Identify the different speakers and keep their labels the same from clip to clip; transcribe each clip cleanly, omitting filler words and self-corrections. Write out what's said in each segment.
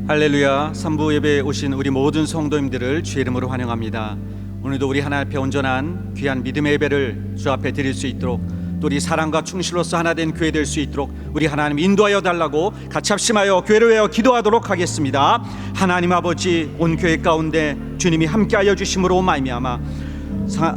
Speaker 1: 할렐루야. 3부 예배에 오신 우리 모든 성도님들을 주의 이름으로 환영합니다. 오늘도 우리 하나님 앞에 온전한 귀한 믿음의 예배를 주 앞에 드릴 수 있도록, 또 우리 사랑과 충실로서 하나 된 교회 될 수 있도록 우리 하나님 인도하여 달라고 같이 합심하여 교회를 위하여 기도하도록 하겠습니다. 하나님 아버지, 온 교회 가운데 주님이 함께하여 주심으로 말미암아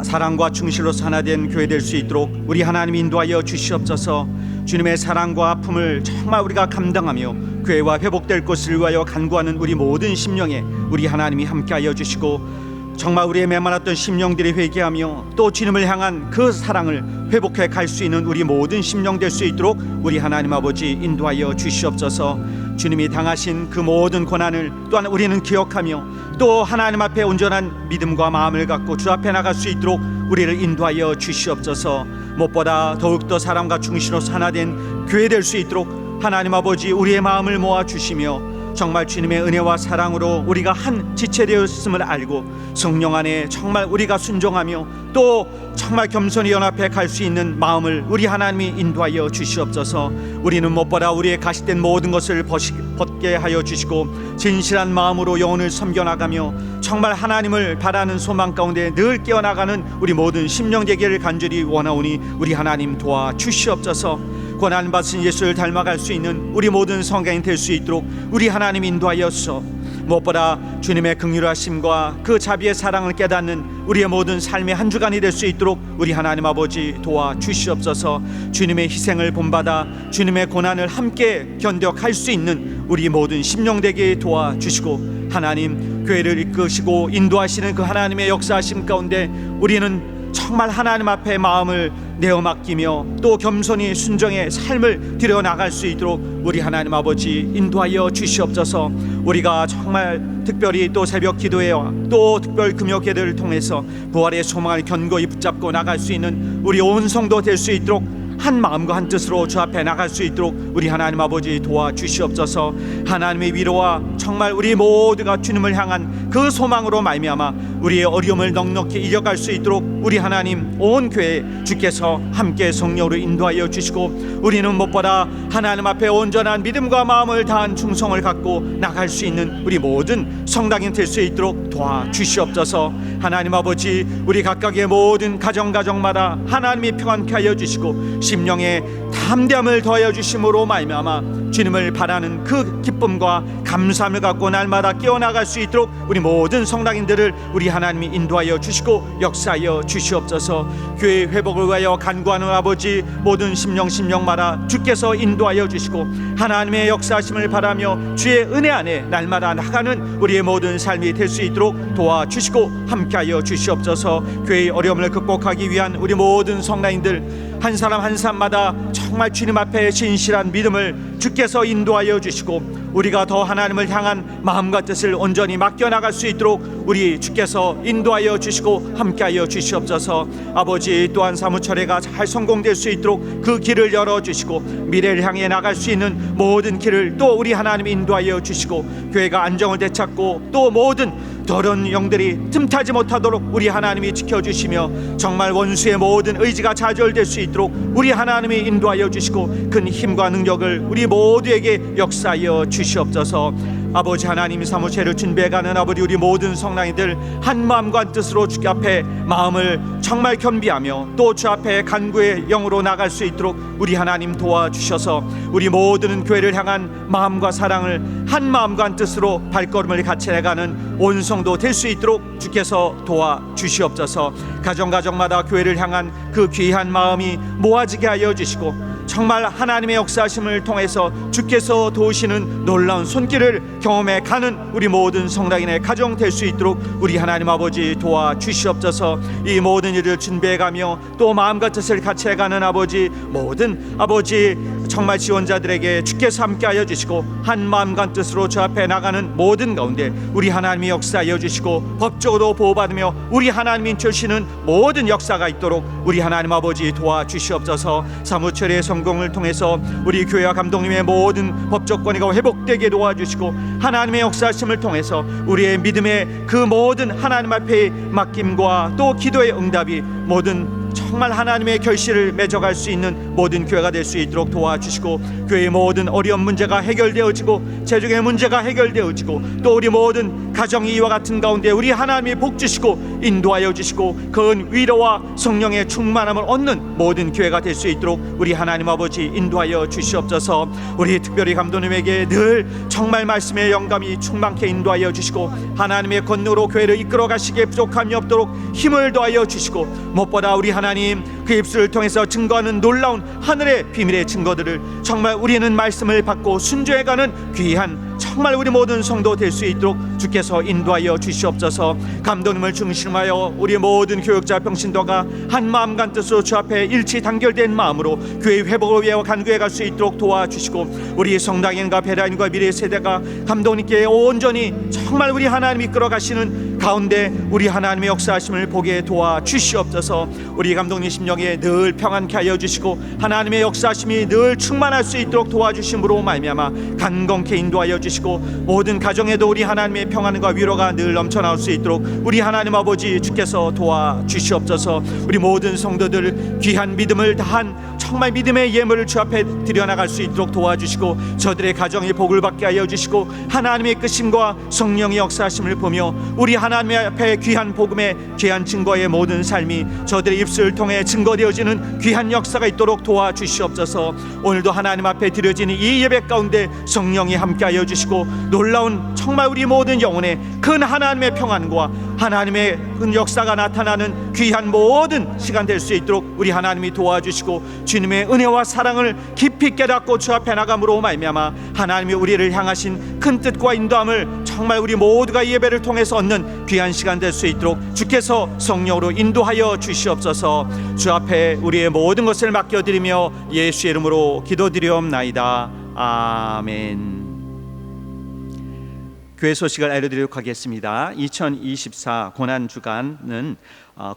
Speaker 1: 사랑과 충실로서 하나 된 교회 될 수 있도록 우리 하나님 인도하여 주시옵소서. 주님의 사랑과 아픔을 정말 우리가 감당하며 교회와 회복될 것을 위하여 간구하는 우리 모든 심령에 우리 하나님이 함께하여 주시고, 정말 우리의 메말랐던 심령들이 회개하며 또 주님을 향한 그 사랑을 회복해 갈 수 있는 우리 모든 심령 될 수 있도록 우리 하나님 아버지 인도하여 주시옵소서. 주님이 당하신 그 모든 고난을 또한 우리는 기억하며 또 하나님 앞에 온전한 믿음과 마음을 갖고 주 앞에 나갈 수 있도록 우리를 인도하여 주시옵소서. 무엇보다 더욱더 사랑과 충실로서 하나 된 교회 될 수 있도록 하나님 아버지 우리의 마음을 모아 주시며, 정말 주님의 은혜와 사랑으로 우리가 한 지체되었음을 알고 성령 안에 정말 우리가 순종하며 또 정말 겸손히 연합해 갈 수 있는 마음을 우리 하나님이 인도하여 주시옵소서. 우리는 무엇보다 우리의 가시된 모든 것을 벗게 하여 주시고 진실한 마음으로 영혼을 섬겨나가며 정말 하나님을 바라는 소망 가운데 늘 깨어나가는 우리 모든 심령 되기를 간절히 원하오니 우리 하나님 도와 주시옵소서. 고난받으신 예수를 닮아갈 수 있는 우리 모든 성경이 될 수 있도록 우리 하나님 인도하여서, 무엇보다 주님의 긍휼하심과 그 자비의 사랑을 깨닫는 우리의 모든 삶의 한 주간이 될 수 있도록 우리 하나님 아버지 도와 주시옵소서. 주님의 희생을 본받아 주님의 고난을 함께 견뎌갈 수 있는 우리 모든 심령 되게 도와 주시고, 하나님 교회를 이끄시고 인도하시는 그 하나님의 역사하심 가운데 우리는 정말 하나님 앞에 마음을 내어 맡기며 또 겸손히 순종의 삶을 드려 나갈 수 있도록 우리 하나님 아버지 인도하여 주시옵소서. 우리가 정말 특별히 또 새벽 기도회와 또 특별 금요예배를 통해서 부활의 소망을 견고히 붙잡고 나갈 수 있는 우리 온 성도 될 수 있도록 한 마음과 한 뜻으로 주 앞에 나갈 수 있도록 우리 하나님 아버지 도와주시옵소서. 하나님의 위로와 정말 우리 모두가 주님을 향한 그 소망으로 말미암아 우리의 어려움을 넉넉히 이겨갈 수 있도록 우리 하나님 온 교회 주께서 함께 성령으로 인도하여 주시고, 우리는 무엇보다 하나님 앞에 온전한 믿음과 마음을 다한 충성을 갖고 나갈 수 있는 우리 모든 성당인 될 수 있도록 도와주시옵소서. 하나님 아버지, 우리 각각의 모든 가정마다 하나님이 평안케 하여 주시고 심령에 담대함을 더하여 주심으로 말미암아 주님을 바라는 그 기쁨과 감사함을 갖고 날마다 깨어나갈 수 있도록 우리 모든 성당인들을 우리 하나님이 인도하여 주시고 역사하여 주시옵소서. 교회 회복을 위하여 간구하는 아버지, 모든 심령마다 주께서 인도하여 주시고 하나님의 역사하심을 바라며 주의 은혜 안에 날마다 나가는 우리의 모든 삶이 될 수 있도록 도와주시고 함께하여 주시옵소서. 교회의 어려움을 극복하기 위한 우리 모든 성당인들 한 사람 한 사람마다 정말 주님 앞에 진실한 믿음을 주께서 인도하여 주시고 우리가 더 하나님을 향한 마음과 뜻을 온전히 맡겨나갈 수 있도록 우리 주께서 인도하여 주시고 함께하여 주시옵소서. 아버지, 또한 사무처례가 잘 성공될 수 있도록 그 길을 열어주시고 미래를 향해 나갈 수 있는 모든 길을 또 우리 하나님이 인도하여 주시고 교회가 안정을 되찾고 또 모든 더러운 영들이 틈타지 못하도록 우리 하나님이 지켜주시며 정말 원수의 모든 의지가 좌절될 수 있도록 우리 하나님이 인도하여 주시고 큰 힘과 능력을 우리 모두에게 역사하여 주시옵소서. 아버지 하나님, 사무체를 준비해가는 아버지 우리 모든 성랑이들 한 마음과 한 뜻으로 주께 앞에 마음을 정말 겸비하며 또 주 앞에 간구의 영으로 나갈 수 있도록 우리 하나님 도와주셔서 우리 모든 교회를 향한 마음과 사랑을 한 마음과 한 뜻으로 발걸음을 같이 해가는 온 성도 될 수 있도록 주께서 도와주시옵소서. 가정마다 교회를 향한 그 귀한 마음이 모아지게 하여 주시고 정말 하나님의 역사하심을 통해서 주께서 도우시는 놀라운 손길을 경험해 가는 우리 모든 성당인의 가정 될 수 있도록 우리 하나님 아버지 도와주시옵소서. 이 모든 일을 준비해가며 또 마음과 뜻을 같이 해가는 아버지, 모든 아버지 정말 지원자들에게 주께서 함께하여 주시고 한 마음과 한 뜻으로 주 앞에 나가는 모든 가운데 우리 하나님이 역사하여 주시고 법적으로 보호받으며 우리 하나님이 주시는 모든 역사가 있도록 우리 하나님 아버지 도와주시옵소서. 사무처리의 성공을 통해서 우리 교회와 감독님의 모든 법적 권위가 회복되게 도와주시고 하나님의 역사하심을 통해서 우리의 믿음의 그 모든 하나님 앞에 맡김과 또 기도의 응답이 모든 정말 하나님의 결실을 맺어갈 수 있는 모든 교회가 될 수 있도록 도와주시고, 교회의 모든 어려운 문제가 해결되어지고 재정의 문제가 해결되어지고, 또 우리 모든 가정이 이와 같은 가운데 우리 하나님이 복 주시고 인도하여 주시고 그 위로와 성령의 충만함을 얻는 모든 교회가 될 수 있도록 우리 하나님 아버지 인도하여 주시옵소서. 우리 특별히 감독님에게 늘 정말 말씀의 영감이 충만케 인도하여 주시고, 하나님의 권능으로 교회를 이끌어 가시기에 부족함이 없도록 힘을 더하여 주시고, 무엇보다 우리 하나님 그 입술을 통해서 증거하는 놀라운 하늘의 비밀의 증거들을 정말 우리는 말씀을 받고 순종해가는 귀한 정말 우리 모든 성도 될 수 있도록 주께서 인도하여 주시옵소서. 감독님을 중심하여 우리 모든 교역자 병신도가 한 마음 간 뜻으로 주 앞에 일치 단결된 마음으로 교회 회복을 위하여 간구해 갈 수 있도록 도와주시고, 우리 성당인과 베라인과 미래 세대가 감독님께 온전히 정말 우리 하나님이 끌어가시는 가운데 우리 하나님의 역사하심을 보게 도와주시옵소서. 우리 감독님 심령에 늘 평안케 하여 주시고 하나님의 역사하심이 늘 충만할 수 있도록 도와주심으로 말미암아 강건케 인도하여 주시고, 모든 가정에도 우리 하나님의 평안과 위로가 늘 넘쳐나올 수 있도록 우리 하나님 아버지 주께서 도와주시옵소서. 우리 모든 성도들 귀한 믿음을 다한 정말 믿음의 예물을 주 앞에 드려나갈 수 있도록 도와주시고, 저들의 가정이 복을 받게 하여 주시고 하나님의 끝임과 성령의 역사하심을 보며 우리 하나님의 앞에 귀한 복음의 귀한 증거의 모든 삶이 저들의 입술을 통해 증거되어지는 귀한 역사가 있도록 도와주시옵소서. 오늘도 하나님 앞에 드려지는 이 예배 가운데 성령이 함께하여 주시고 놀라운 정말 우리 모든 영혼에 큰 하나님의 평안과 하나님의 큰 역사가 나타나는 귀한 모든 시간 될 수 있도록 우리 하나님이 도와주시고, 주님의 은혜와 사랑을 깊이 깨닫고 주 앞에 나감으로 말미암아 하나님이 우리를 향하신 큰 뜻과 인도함을 정말 우리 모두가 이 예배를 통해서 얻는 귀한 시간 될 수 있도록 주께서 성령으로 인도하여 주시옵소서. 주 앞에 우리의 모든 것을 맡겨드리며 예수의 이름으로 기도드리옵나이다. 아멘. 교회 소식을 알려드리도록 하겠습니다. 2024 고난주간은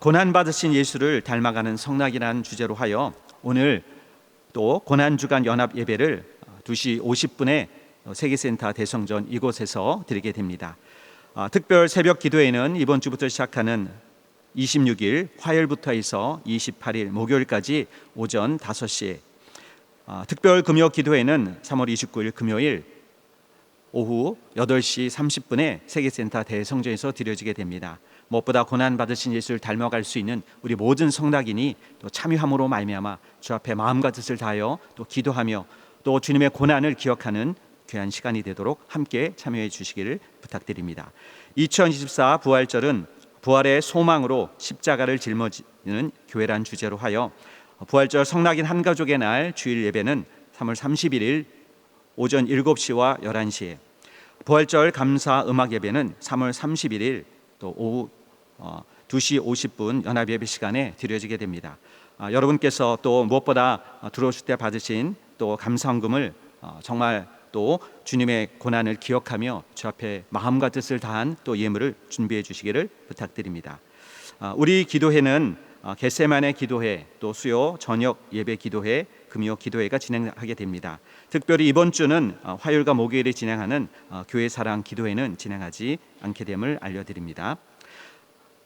Speaker 1: 고난받으신 예수를 닮아가는 성락이라는 주제로 하여 오늘 또 고난주간 연합 예배를 2시 50분에 세계센터 대성전 이곳에서 드리게 됩니다. 특별 새벽 기도회는 이번 주부터 시작하는 26일 화요일부터 해서 28일 목요일까지 오전 5시에, 특별 금요 기도회는 3월 29일 금요일 오후 8시 30분에 세계센터 대성전에서 드려지게 됩니다. 무엇보다 고난받으신 예수를 닮아갈 수 있는 우리 모든 성낙인이 또 참여함으로 말미암아 주 앞에 마음과 뜻을 다하여 또 기도하며 또 주님의 고난을 기억하는 귀한 시간이 되도록 함께 참여해 주시기를 부탁드립니다. 2024 부활절은 부활의 소망으로 십자가를 짊어지는 교회란 주제로 하여 부활절 성낙인 한 가족의 날 주일 예배는 3월 31일 오전 7시와 11시에, 부활절 감사 음악 예배는 3월 31일 또 오후 2시 50분 연합 예배 시간에 드려지게 됩니다. 여러분께서 또 무엇보다 들어오실 때 받으신 또 감사헌금을 정말 또 주님의 고난을 기억하며 주 앞에 마음과 뜻을 다한 또 예물을 준비해 주시기를 부탁드립니다. 우리 기도회는 겟세마네 기도회, 또 수요 저녁 예배 기도회, 금요 기도회가 진행하게 됩니다. 특별히 이번 주는 화요일과 목요일에 진행하는 교회 사랑 기도회는 진행하지 않게 됨을 알려드립니다.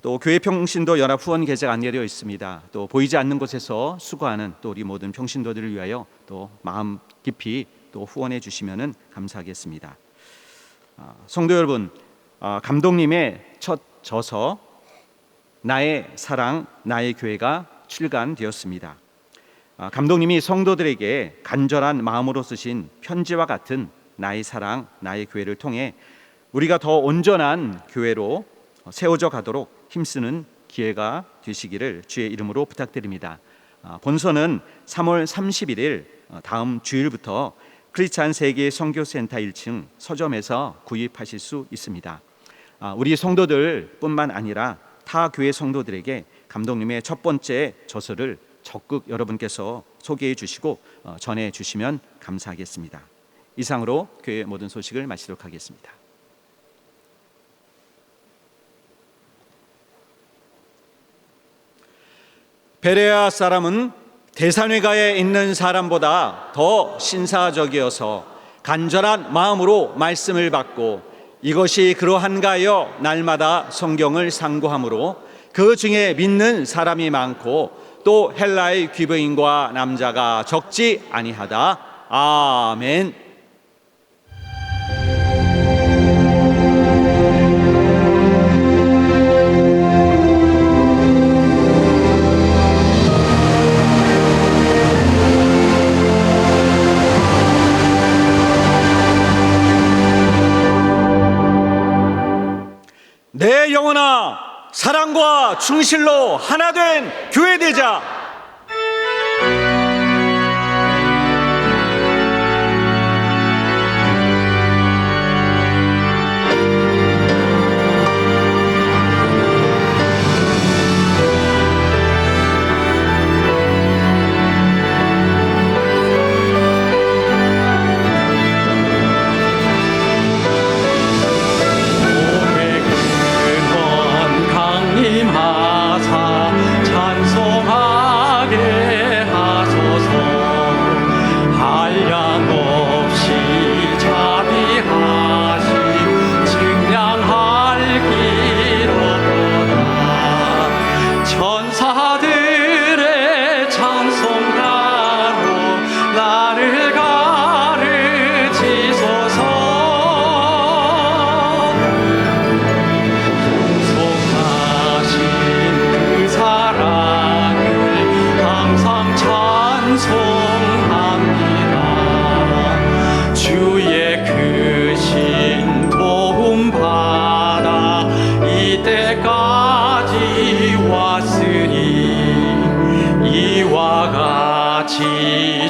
Speaker 1: 또 교회 평신도 연합 후원 계좌가 안내되어 있습니다. 또 보이지 않는 곳에서 수고하는 또 우리 모든 평신도들을 위하여 또 마음 깊이 또 후원해 주시면 감사하겠습니다. 성도 여러분, 감독님의 첫 저서 나의 사랑 나의 교회가 출간되었습니다. 감독님이 성도들에게 간절한 마음으로 쓰신 편지와 같은 나의 사랑 나의 교회를 통해 우리가 더 온전한 교회로 세워져 가도록 힘쓰는 기회가 되시기를 주의 이름으로 부탁드립니다. 본서는 3월 31일 다음 주일부터 크리스찬 세계 선교센터 1층 서점에서 구입하실 수 있습니다. 우리 성도들 뿐만 아니라 타 교회 성도들에게 감독님의 첫 번째 저서를 적극 여러분께서 소개해 주시고 전해 주시면 감사하겠습니다. 이상으로 교회 모든 소식을 마치도록 하겠습니다. 베레아 사람은 데살로니가에 있는 사람보다 더 신사적이어서 간절한 마음으로 말씀을 받고 이것이 그러한가 하여 날마다 성경을 상고하므로 그 중에 믿는 사람이 많고 또 헬라의 귀부인과 남자가 적지 아니하다. 아멘. 내 영혼아, 사랑과 충실로 하나 된 교회 되자.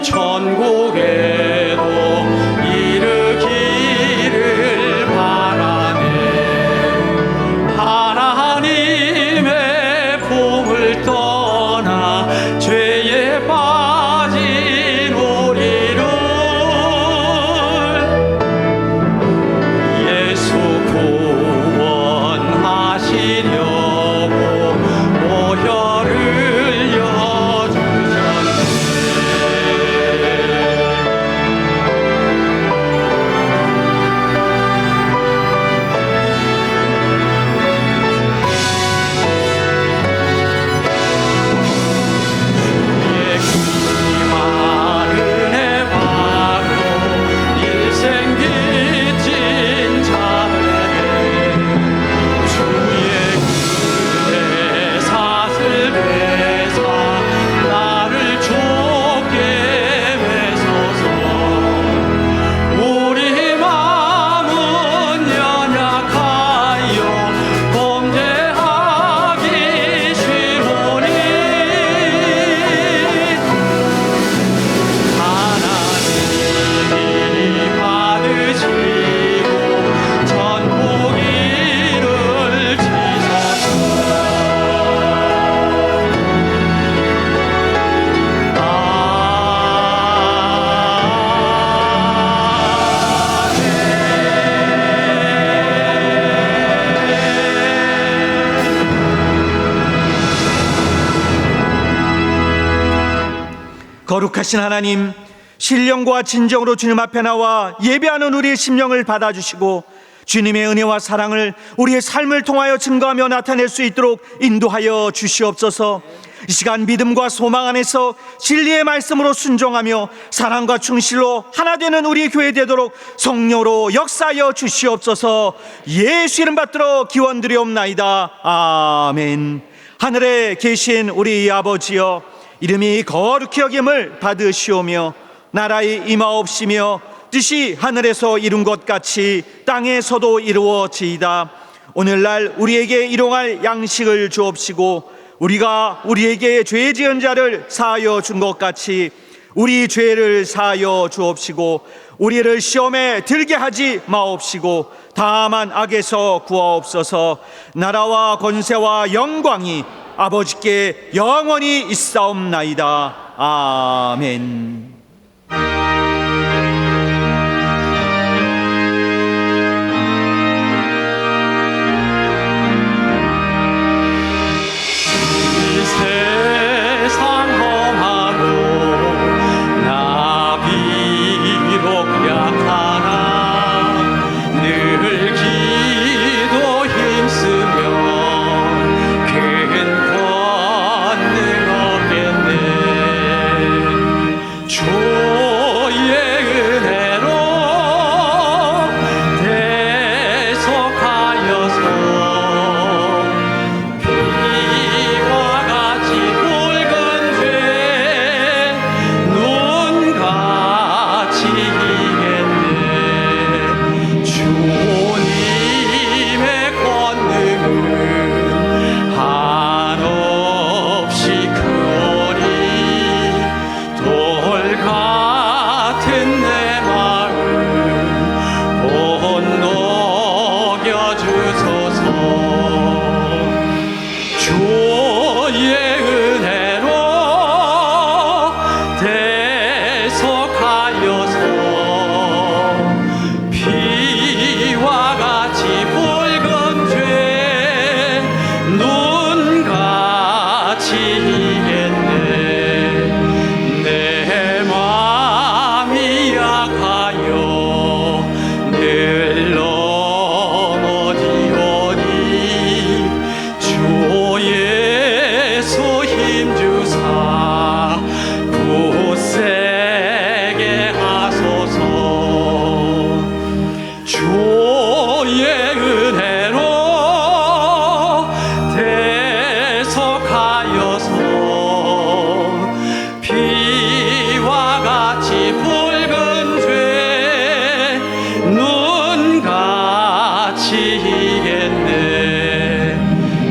Speaker 2: 천국에도 이르기를 바라네. 하나님의 품을 떠나 죄에 빠진 우리를 예수 구원하시려고 보혈을
Speaker 1: 거룩하신 하나님, 신령과 진정으로 주님 앞에 나와 예배하는 우리의 심령을 받아주시고 주님의 은혜와 사랑을 우리의 삶을 통하여 증거하며 나타낼 수 있도록 인도하여 주시옵소서. 이 시간 믿음과 소망 안에서 진리의 말씀으로 순종하며 사랑과 충실로 하나 되는 우리 교회 되도록 성령으로 역사하여 주시옵소서. 예수 이름 받들어 기원드리옵나이다. 아멘. 하늘에 계신 우리 아버지여, 이름이 거룩히 여김을 받으시오며 나라의 임하옵시며 뜻이 하늘에서 이룬 것 같이 땅에서도 이루어지이다. 오늘날 우리에게 일용할 양식을 주옵시고 우리가 우리에게 죄 지은 자를 사하여 준 것 같이 우리 죄를 사하여 주옵시고 우리를 시험에 들게 하지 마옵시고 다만 악에서 구하옵소서. 나라와 권세와 영광이 아버지께 영원히 있사옵나이다. 아멘.
Speaker 2: 힘쓰며 큰 권능 얻게 바치겠네.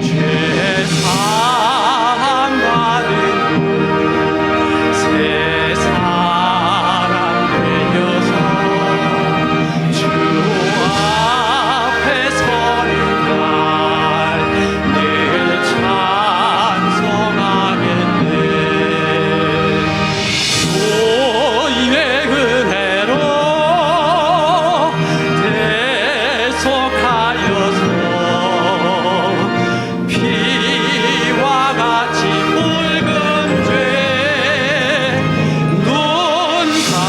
Speaker 2: 죄 사함받은 새 사람 되어서 주 앞에 서는 날 늘 찬송하겠네. 주님의 은혜로 대속하여서 피와 같이 붉은 죄 눈같이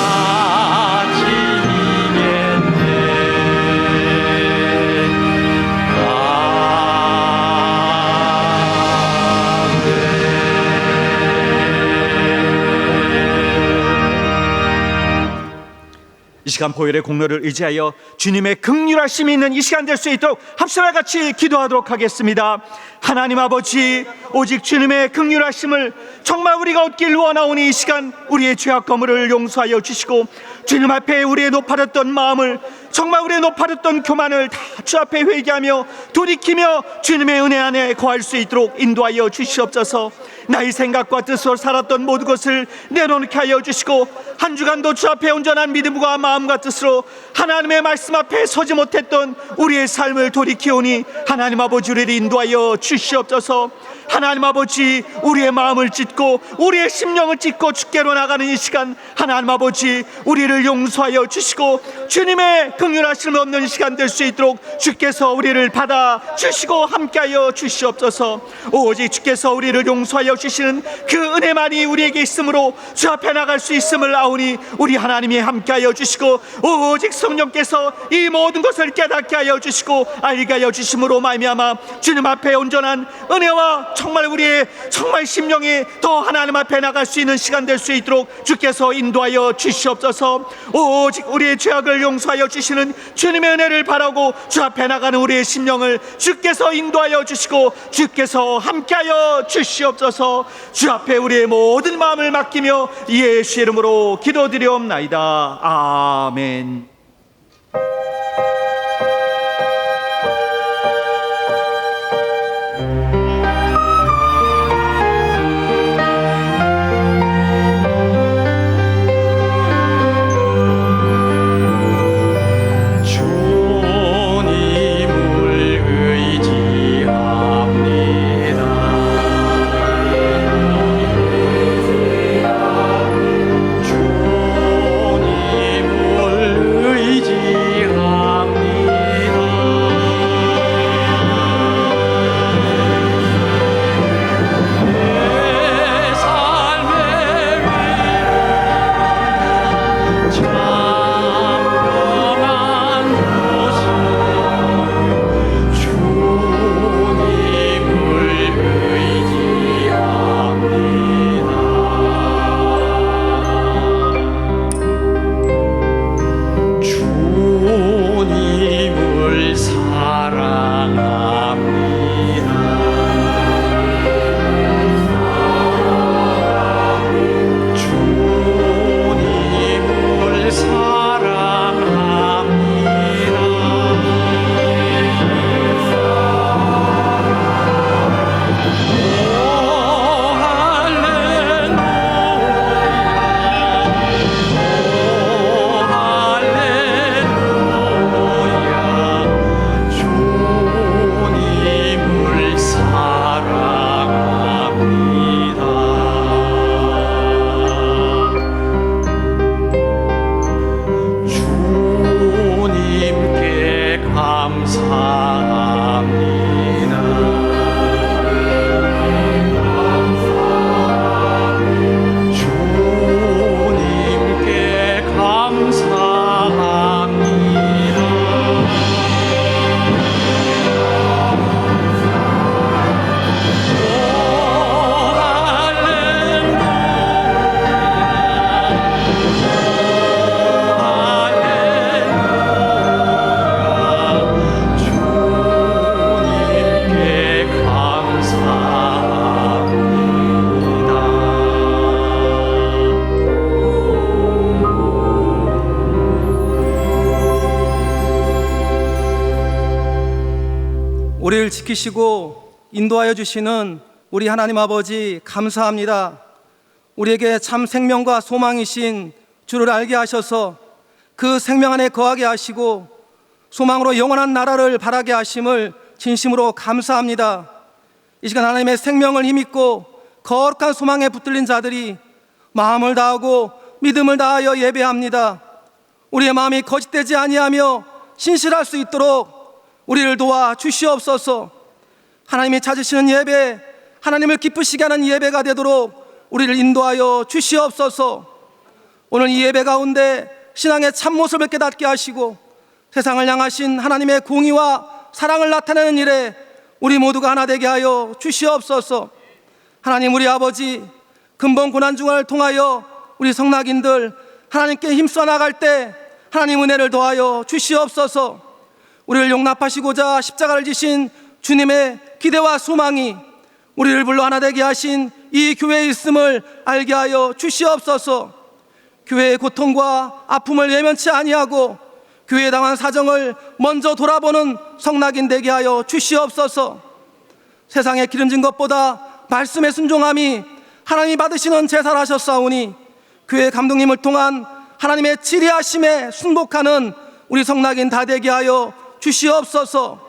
Speaker 2: 이겼네.
Speaker 1: 이 시간 보혈의 공로를 의지하여 주님의 긍휼하심이 있는 이 시간 될 수 있도록 합심과 같이 기도하도록 하겠습니다. 하나님 아버지, 오직 주님의 긍휼하심을 정말 우리가 얻길 원하오니 이 시간 우리의 죄악 거물을 용서하여 주시고 주님 앞에 우리의 높아졌던 마음을, 정말 우리의 높아졌던 교만을 다 주 앞에 회개하며 돌이키며 주님의 은혜 안에 거할 수 있도록 인도하여 주시옵소서. 나의 생각과 뜻으로 살았던 모든 것을 내려놓게 하여 주시고 한 주간도 주 앞에 온전한 믿음과 마음과 뜻으로 하나님의 말씀 앞에 서지 못했던 우리의 삶을 돌이키오니 하나님 아버지 우리를 인도하여 주시옵소서. 하나님 아버지, 우리의 마음을 찢고 우리의 심령을 찢고 주께로 나가는 이 시간 하나님 아버지 우리를 용서하여 주시고 주님의 긍휼하심을 얻는 시간 될 수 있도록 주께서 우리를 받아 주시고 함께하여 주시옵소서. 오직 주께서 우리를 용서하여 주시는 그 은혜만이 우리에게 있으므로 주 앞에 나갈 수 있음을 아오니 우리 하나님이 함께하여 주시고 오직 성령께서 이 모든 것을 깨닫게 하여 주시고 알게 하여 주심으로 말미암아 주님 앞에 온전한 은혜와 정말 우리의 정말 심령이 더 하나님 앞에 나갈 수 있는 시간 될 수 있도록 주께서 인도하여 주시옵소서. 오직 우리의 죄악을 용서하여 주시는 주님의 은혜를 바라고 주 앞에 나가는 우리의 심령을 주께서 인도하여 주시고 주께서 함께하여 주시옵소서. 주 앞에 우리의 모든 마음을 맡기며 예수의 이름으로 기도드리옵나이다. 아멘.
Speaker 3: 우리를 지키시고 인도하여 주시는 우리 하나님 아버지 감사합니다. 우리에게 참 생명과 소망이신 주를 알게 하셔서 그 생명 안에 거하게 하시고 소망으로 영원한 나라를 바라게 하심을 진심으로 감사합니다. 이 시간 하나님의 생명을 힘입고 거룩한 소망에 붙들린 자들이 마음을 다하고 믿음을 다하여 예배합니다. 우리의 마음이 거짓되지 아니하며 신실할 수 있도록 우리를 도와 주시옵소서. 하나님이 찾으시는 예배, 하나님을 기쁘시게 하는 예배가 되도록 우리를 인도하여 주시옵소서. 오늘 이 예배 가운데 신앙의 참모습을 깨닫게 하시고 세상을 향하신 하나님의 공의와 사랑을 나타내는 일에 우리 모두가 하나 되게 하여 주시옵소서. 하나님, 우리 아버지 근본 고난중을 통하여 우리 성낙인들 하나님께 힘써 나갈 때 하나님 은혜를 더하여 주시옵소서. 우리를 용납하시고자 십자가를 지신 주님의 기대와 소망이 우리를 불러 하나 되게 하신 이 교회에 있음을 알게 하여 주시옵소서. 교회의 고통과 아픔을 예면치 아니하고 교회에 당한 사정을 먼저 돌아보는 성낙인 되게 하여 주시옵소서. 세상에 기름진 것보다 말씀에 순종함이 하나님이 받으시는 제사라셨사오니 교회 감독님을 통한 하나님의 지리하심에 순복하는 우리 성낙인 다 되게 하여 주시옵소서.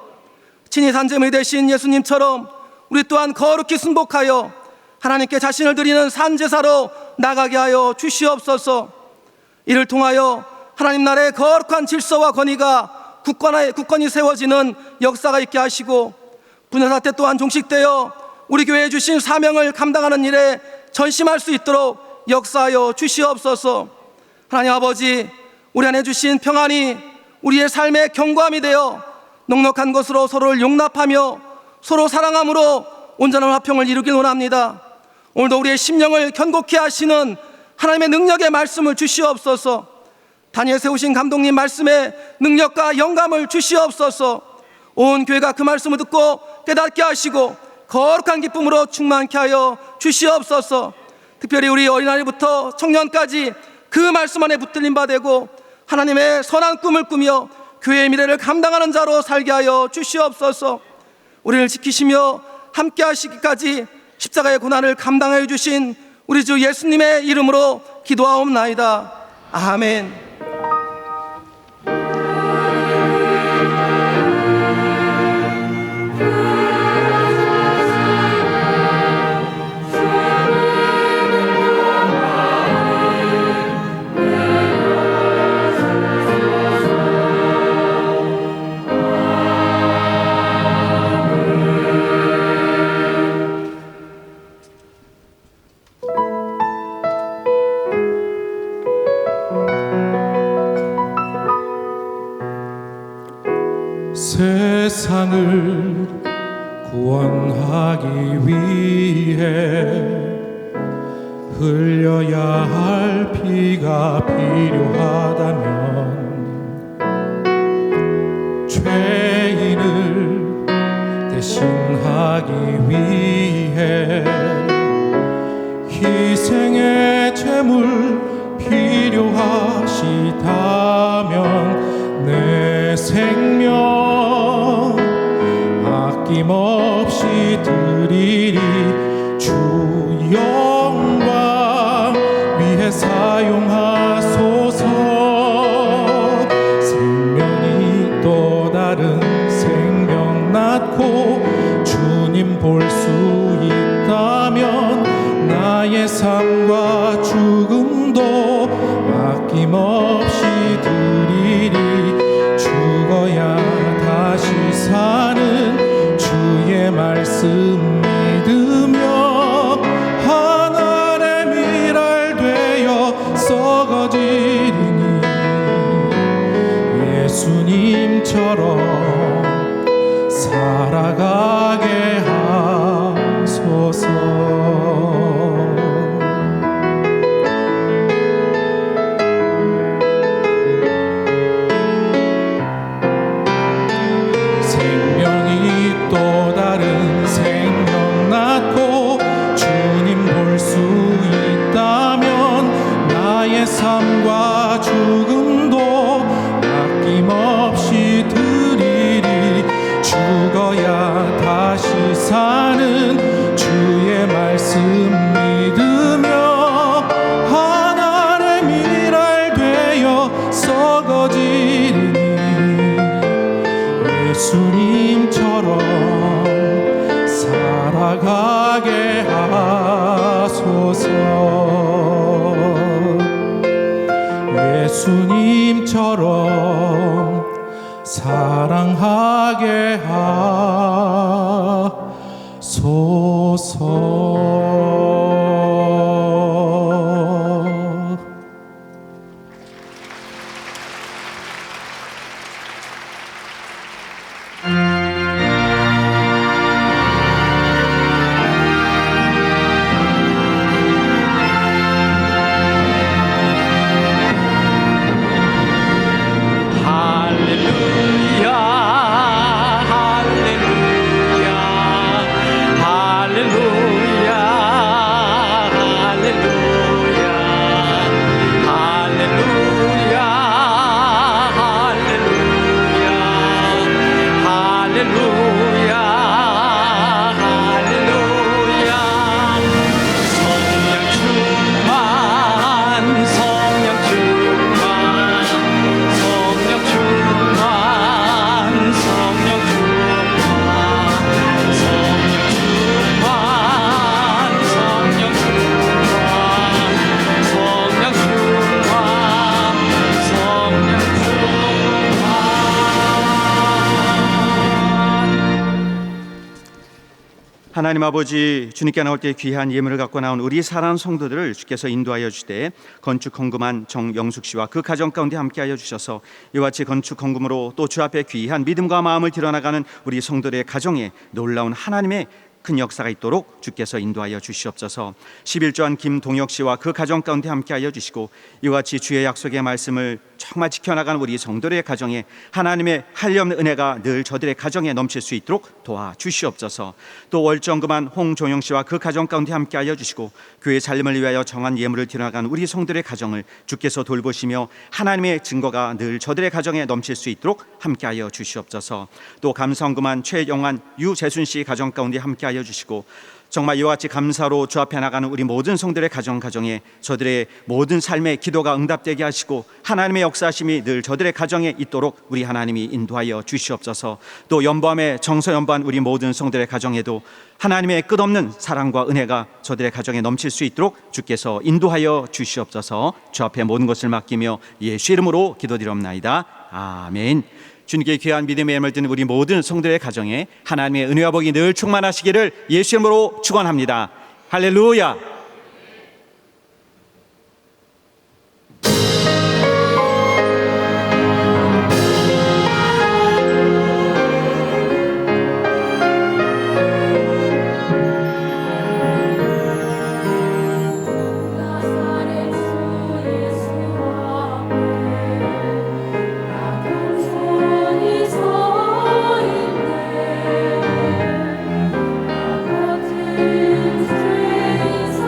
Speaker 3: 친히 산재물이 되신 예수님처럼 우리 또한 거룩히 순복하여 하나님께 자신을 드리는 산제사로 나가게 하여 주시옵소서. 이를 통하여 하나님 나라의 거룩한 질서와 권위가 굳건히 세워지는 역사가 있게 하시고 분야사태 또한 종식되어 우리 교회에 주신 사명을 감당하는 일에 전심할 수 있도록 역사하여 주시옵소서. 하나님 아버지, 우리 안에 주신 평안이 우리의 삶의 경고함이 되어 넉넉한 것으로 서로를 용납하며 서로 사랑함으로 온전한 화평을 이루길 원합니다. 오늘도 우리의 심령을 견고케 하시는 하나님의 능력의 말씀을 주시옵소서. 다니엘 세우신 감독님 말씀에 능력과 영감을 주시옵소서. 온 교회가 그 말씀을 듣고 깨닫게 하시고 거룩한 기쁨으로 충만케 하여 주시옵소서. 특별히 우리 어린아이부터 청년까지 그 말씀 안에 붙들림 바 되고 하나님의 선한 꿈을 꾸며 교회의 미래를 감당하는 자로 살게 하여 주시옵소서. 우리를 지키시며 함께 하시기까지 십자가의 고난을 감당하여 주신 우리 주 예수님의 이름으로 기도하옵나이다. 아멘.
Speaker 4: 세상을 구원하기 위해 흘려야 할 피가 필요하다면 죄인을 대신하기 위해 희생의 제물 필요하시다면 내 생명 아낌없이 드리리. 주 영광 위해 사용하소서. 생명이 또 다른 생명 낳고 주님 볼 수 있다면 나의 삶과 죽음도 아낌없이 드리리. 죽어야 다시 사는 주의 말씀 믿으며 하늘의 미랄 되어 썩어지리니 예수님처럼 살아가게 하소서. 예수님처럼 살아가게 하소서. 예수님처럼 사랑하게 하소서.
Speaker 2: 할렐루야 할렐루야 할렐루야 할렐루야 할렐루야 할렐루야 할렐루야 성령 충만 성령 충만 성령 충만 성령 충만 성령 충만 성령 충만 성령 충만 성령
Speaker 1: 하나님 아버지, 주님께 나올 때 귀한 예물을 갖고 나온 우리 사랑하는 성도들을 주께서 인도하여 주되 건축 헌금한 정영숙 씨와 그 가정 가운데 함께하여 주셔서 이와 같이 건축 헌금으로 또 주 앞에 귀한 믿음과 마음을 드러나가는 우리 성도들의 가정에 놀라운 하나님의 큰 역사가 있도록 주께서 인도하여 주시옵소서. 11조한 김동혁 씨와 그 가정 가운데 함께하여 주시고 이와 같이 주의 약속의 말씀을 정말 지켜나가는 우리 성도들의 가정에 하나님의 한없는 은혜가 늘 저들의 가정에 넘칠 수 있도록 도와주시옵소서. 또 월정금한 홍종영 씨와 그 가정 가운데 함께하여 주시고 교회 살림을 위하여 정한 예물을 드려나가는 우리 성도들의 가정을 주께서 돌보시며 하나님의 증거가 늘 저들의 가정에 넘칠 수 있도록 함께하여 주시옵소서. 또 감성금한 최영환 유재순 씨 가정 가운데 함께하여 주시고 정말 이와 같이 감사로 주 앞에 나가는 우리 모든 성들의 가정에 저들의 모든 삶의 기도가 응답되게 하시고 하나님의 역사하심이 늘 저들의 가정에 있도록 우리 하나님이 인도하여 주시옵소서. 또 연보함에 정서 연보한 우리 모든 성들의 가정에도 하나님의 끝없는 사랑과 은혜가 저들의 가정에 넘칠 수 있도록 주께서 인도하여 주시옵소서. 주 앞에 모든 것을 맡기며 예수 이름으로 기도드리옵나이다. 아멘. 주님께 귀한 믿음의 예물을 드는 우리 모든 성도의 가정에 하나님의 은혜와 복이 늘 충만하시기를 예수 이름으로 축원합니다. 할렐루야.
Speaker 5: 같은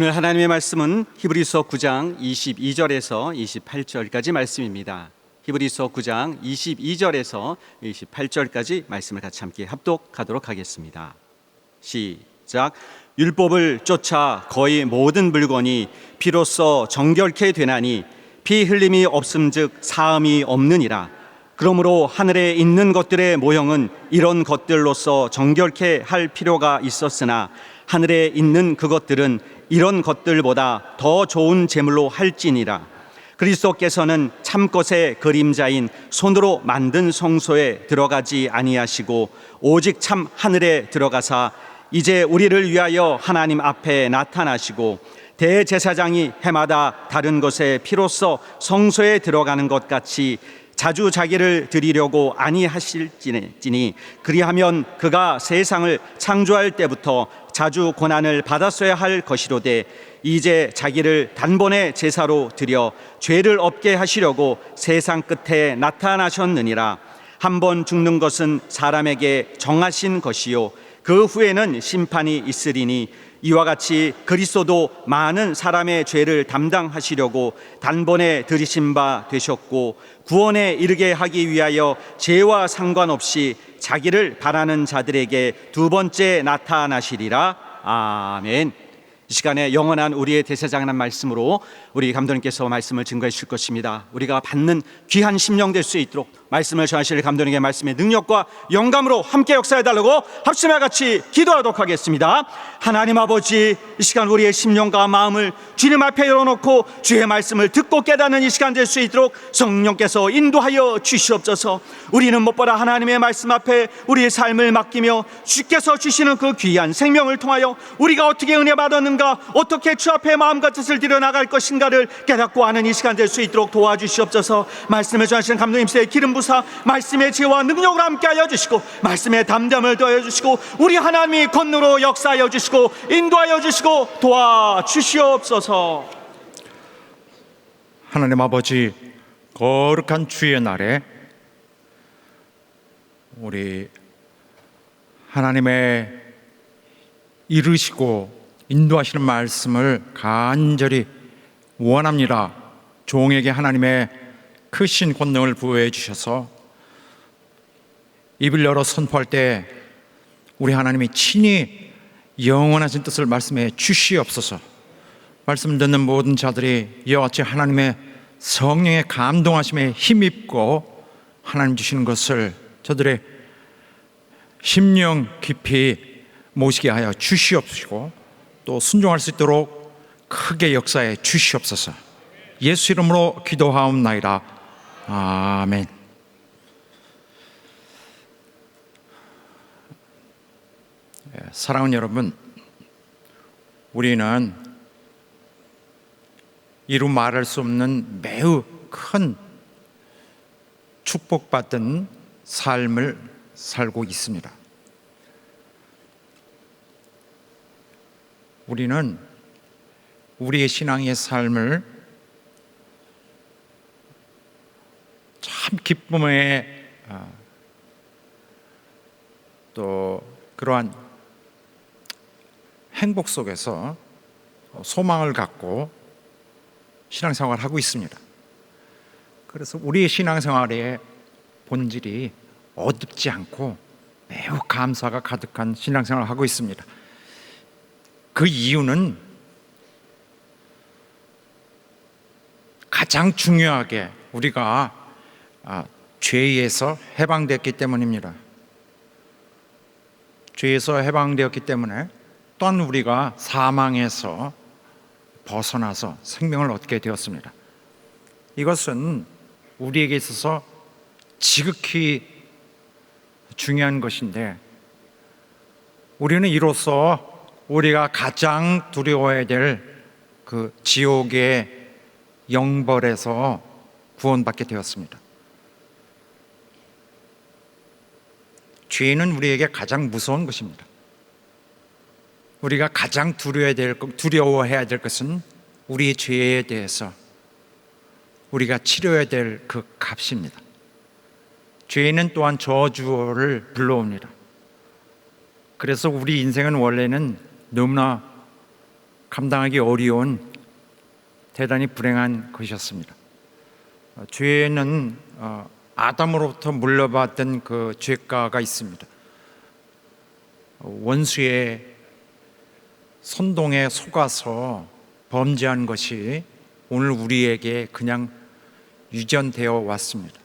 Speaker 1: 오늘 하나님의 말씀은 히브리서 9장 22절에서 28절까지 말씀입니다. 히브리서 9장 22절에서 28절까지 말씀을 같이 함께 합독하도록 하겠습니다. 시작. 율법을 쫓아 거의 모든 물건이 피로써 정결케 되나니 피 흘림이 없음즉 사함이 없느니라. 그러므로 하늘에 있는 것들의 모형은 이런 것들로서 정결케 할 필요가 있었으나 하늘에 있는 그것들은 이런 것들보다 더 좋은 제물로 할지니라. 그리스도께서는 참것의 그림자인 손으로 만든 성소에 들어가지 아니하시고 오직 참 하늘에 들어가사 이제 우리를 위하여 하나님 앞에 나타나시고 대제사장이 해마다 다른 것에 피로써 성소에 들어가는 것 같이 자주 자기를 드리려고 아니하실지니 그리하면 그가 세상을 창조할 때부터 자주 고난을 받았어야 할 것이로되 이제 자기를 단번에 제사로 드려 죄를 없게 하시려고 세상 끝에 나타나셨느니라. 한 번 죽는 것은 사람에게 정하신 것이요 그 후에는 심판이 있으리니 이와 같이 그리스도도 많은 사람의 죄를 담당하시려고 단번에 들이신 바 되셨고 구원에 이르게 하기 위하여 죄와 상관없이 자기를 바라는 자들에게 두 번째 나타나시리라. 아멘. 이 시간에 영원한 우리의 대제사장이라는 말씀으로 우리 감독님께서 말씀을 증거해 주실 것입니다. 우리가 받는 귀한 심령 될 수 있도록 말씀을 전하실 감독님의 말씀의 능력과 영감으로 함께 역사해 달라고 합심해 같이 기도하도록 하겠습니다. 하나님 아버지, 이 시간 우리의 심령과 마음을 주님 앞에 열어놓고 주의 말씀을 듣고 깨닫는 이 시간 될 수 있도록 성령께서 인도하여 주시옵소서. 우리는 무엇보다 하나님의 말씀 앞에 우리의 삶을 맡기며 주께서 주시는 그 귀한 생명을 통하여 우리가 어떻게 은혜 받았는가, 어떻게 주 앞에 마음과 뜻을 들여 나갈 것인가를 깨닫고 하는 이 시간 될 수 있도록 도와주시옵소서. 말씀을 전하시는 감독님의 기름 부사 말씀의 지혜와 능력을 함께하여 주시고 말씀의 담담을 더하여 주시고 우리 하나님이 권능으로 역사하여 주시고 인도하여 주시고 도와주시옵소서.
Speaker 5: 하나님 아버지, 거룩한 주의 날에 우리 하나님의 이르시고 인도하시는 말씀을 간절히 원합니다. 종에게 하나님의 크신 권능을 부여해 주셔서 입을 열어 선포할 때 우리 하나님이 친히 영원하신 뜻을 말씀해 주시옵소서. 말씀 듣는 모든 자들이 이와 같이 하나님의 성령의 감동하심에 힘입고 하나님 주시는 것을 저들의 심령 깊이 모시게 하여 주시옵시고 또 순종할 수 있도록 크게 역사해 주시옵소서. 예수 이름으로 기도하옵나이다. 아멘. 사랑하는 여러분, 우리는 이루 말할 수 없는 매우 큰 축복받은 삶을 살고 있습니다. 우리는 우리의 신앙의 삶을 참 기쁨의 또 그러한 행복 속에서 소망을 갖고 신앙생활을 하고 있습니다. 그래서 우리의 신앙생활의 본질이 어둡지 않고 매우 감사가 가득한 신앙생활을 하고 있습니다. 그 이유는 가장 중요하게 우리가 죄에서 해방됐기 때문입니다. 죄에서 해방되었기 때문에 또한 우리가 사망에서 벗어나서 생명을 얻게 되었습니다. 이것은 우리에게 있어서 지극히 중요한 것인데 우리는 이로써 우리가 가장 두려워해야 될 그 지옥의 영벌에서 구원받게 되었습니다. 죄는 우리에게 가장 무서운 것입니다. 우리가 가장 두려워해야 될 것은 우리의 죄에 대해서 우리가 치료해야 될 그 값입니다. 죄는 또한 저주를 불러옵니다. 그래서 우리 인생은 원래는 너무나 감당하기 어려운 대단히 불행한 것이었습니다. 죄는 아담으로부터 물려받던 그 죄가가 있습니다. 원수의 선동에 속아서 범죄한 것이 오늘 우리에게 그냥 유전되어 왔습니다.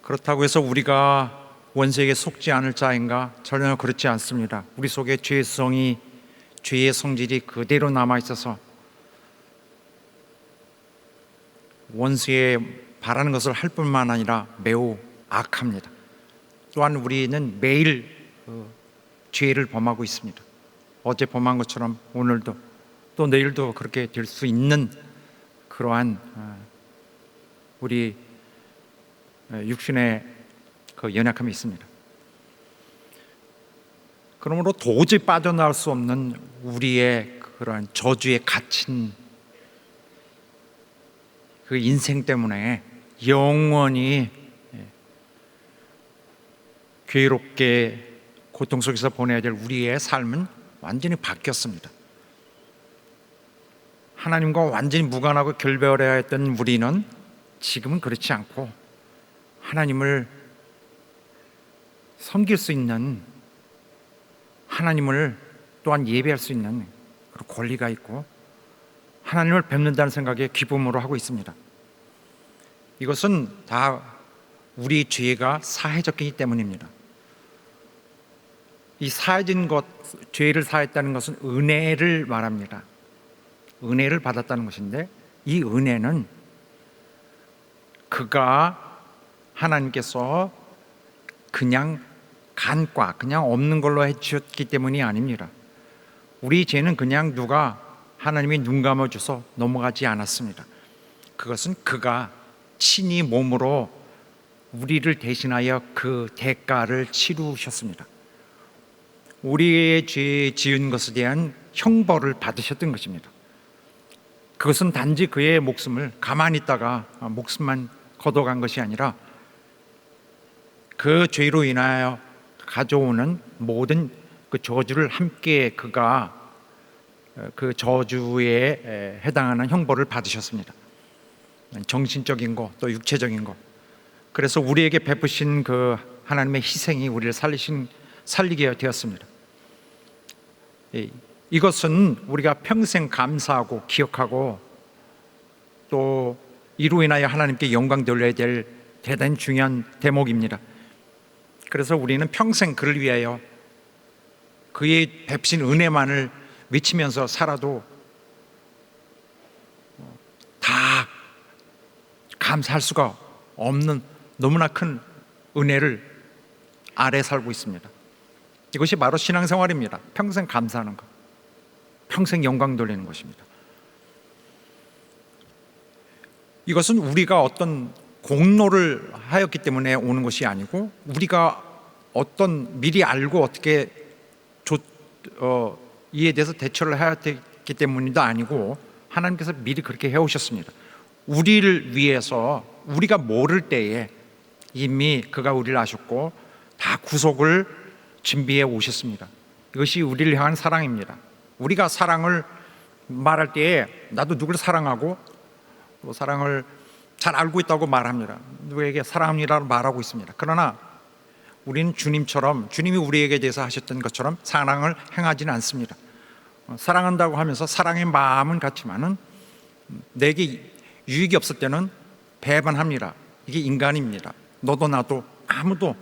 Speaker 5: 그렇다고 해서 우리가 원수에게 속지 않을 자인가? 전혀 그렇지 않습니다. 우리 속에 죄성이, 죄의 성질이 그대로 남아 있어서 원수의 바라는 것을 할 뿐만 아니라 매우 악합니다. 또한 우리는 매일 죄를 범하고 있습니다. 어제 범한 것처럼 오늘도 또 내일도 그렇게 될 수 있는 그러한 우리 육신의 그 연약함이 있습니다. 그러므로 도저히 빠져나올 수 없는 우리의 그러한 저주에 갇힌 그 인생 때문에 영원히 괴롭게 고통 속에서 보내야 될 우리의 삶은 완전히 바뀌었습니다. 하나님과 완전히 무관하고 결별해야 했던 우리는 지금은 그렇지 않고 하나님을 섬길 수 있는, 하나님을 또한 예배할 수 있는 그런 권리가 있고 하나님을 뵙는다는 생각에 기쁨으로 하고 있습니다. 이것은 다 우리 죄가 사해졌기 때문입니다. 이 사해진 것, 죄를 사했다는 것은 은혜를 말합니다. 은혜를 받았다는 것인데, 이 은혜는 그가 하나님께서 그냥 간과 그냥 없는 걸로 해주셨기 때문이 아닙니다. 우리 죄는 그냥 누가 하나님이 눈 감아줘서 넘어가지 않았습니다. 그것은 그가 친히 몸으로 우리를 대신하여 그 대가를 치르셨습니다. 우리의 죄 지은 것에 대한 형벌을 받으셨던 것입니다. 그것은 단지 그의 목숨을 가만히 있다가 목숨만 걷어간 것이 아니라 그 죄로 인하여 가져오는 모든 그 저주를 함께 그가 그 저주에 해당하는 형벌을 받으셨습니다. 정신적인 거, 또 육체적인 거. 그래서 우리에게 베푸신 그 하나님의 희생이 우리를 살리게 되었습니다. 이것은 우리가 평생 감사하고 기억하고 또 이로 인하여 하나님께 영광 돌려야 될 대단히 중요한 대목입니다. 그래서 우리는 평생 그를 위하여 그의 베푸신 은혜만을 외치면서 살아도 다 감사할 수가 없는 너무나 큰 은혜를 아래 살고 있습니다. 이것이 바로 신앙생활입니다. 평생 감사하는 것, 평생 영광 돌리는 것입니다. 이것은 우리가 어떤 공로를 하였기 때문에 오는 것이 아니고 우리가 어떤 미리 알고 어떻게 이에 대해서 대처를 해야 되기 때문도 아니고 하나님께서 미리 그렇게 해오셨습니다. 우리를 위해서 우리가 모를 때에 이미 그가 우리를 아셨고 다 구속을 준비해 오셨습니다. 이것이 우리를 향한 사랑입니다. 우리가 사랑을 말할 때에 나도 누구를 사랑하고 또 사랑을 잘 알고 있다고 말합니다. 누구에게 사랑합니다라고 말하고 있습니다. 그러나 우리는 주님처럼 주님이 우리에게 대해서 하셨던 것처럼 사랑을 행하지는 않습니다. 사랑한다고 하면서 사랑의 마음은 같지만은 내게 유익이 없을 때는 배반합니다. 이게 인간입니다. 너도 나도 아무도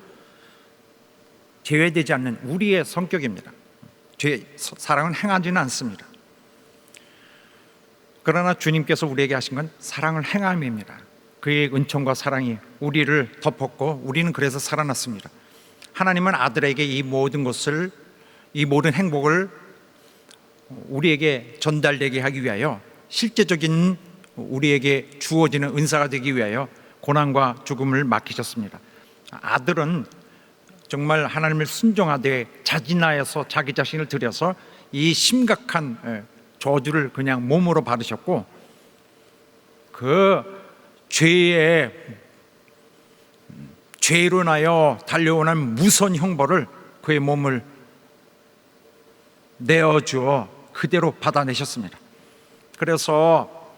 Speaker 5: 제외되지 않는 우리의 성격입니다. 사랑은 행하지는 않습니다. 그러나 주님께서 우리에게 하신 건 사랑을 행함입니다. 그의 은총과 사랑이 우리를 덮었고 우리는 그래서 살아났습니다. 하나님은 아들에게 이 모든 것을, 이 모든 행복을 우리에게 전달되게 하기 위하여 실제적인 우리에게 주어지는 은사가 되기 위하여 고난과 죽음을 맡기셨습니다. 아들은 정말 하나님을 순종하되 자진하여서 자기 자신을 들여서 이 심각한 저주를 그냥 몸으로 받으셨고 그 죄로 인하여 달려오는 무서운 형벌을 그의 몸을 내어주어 그대로 받아내셨습니다. 그래서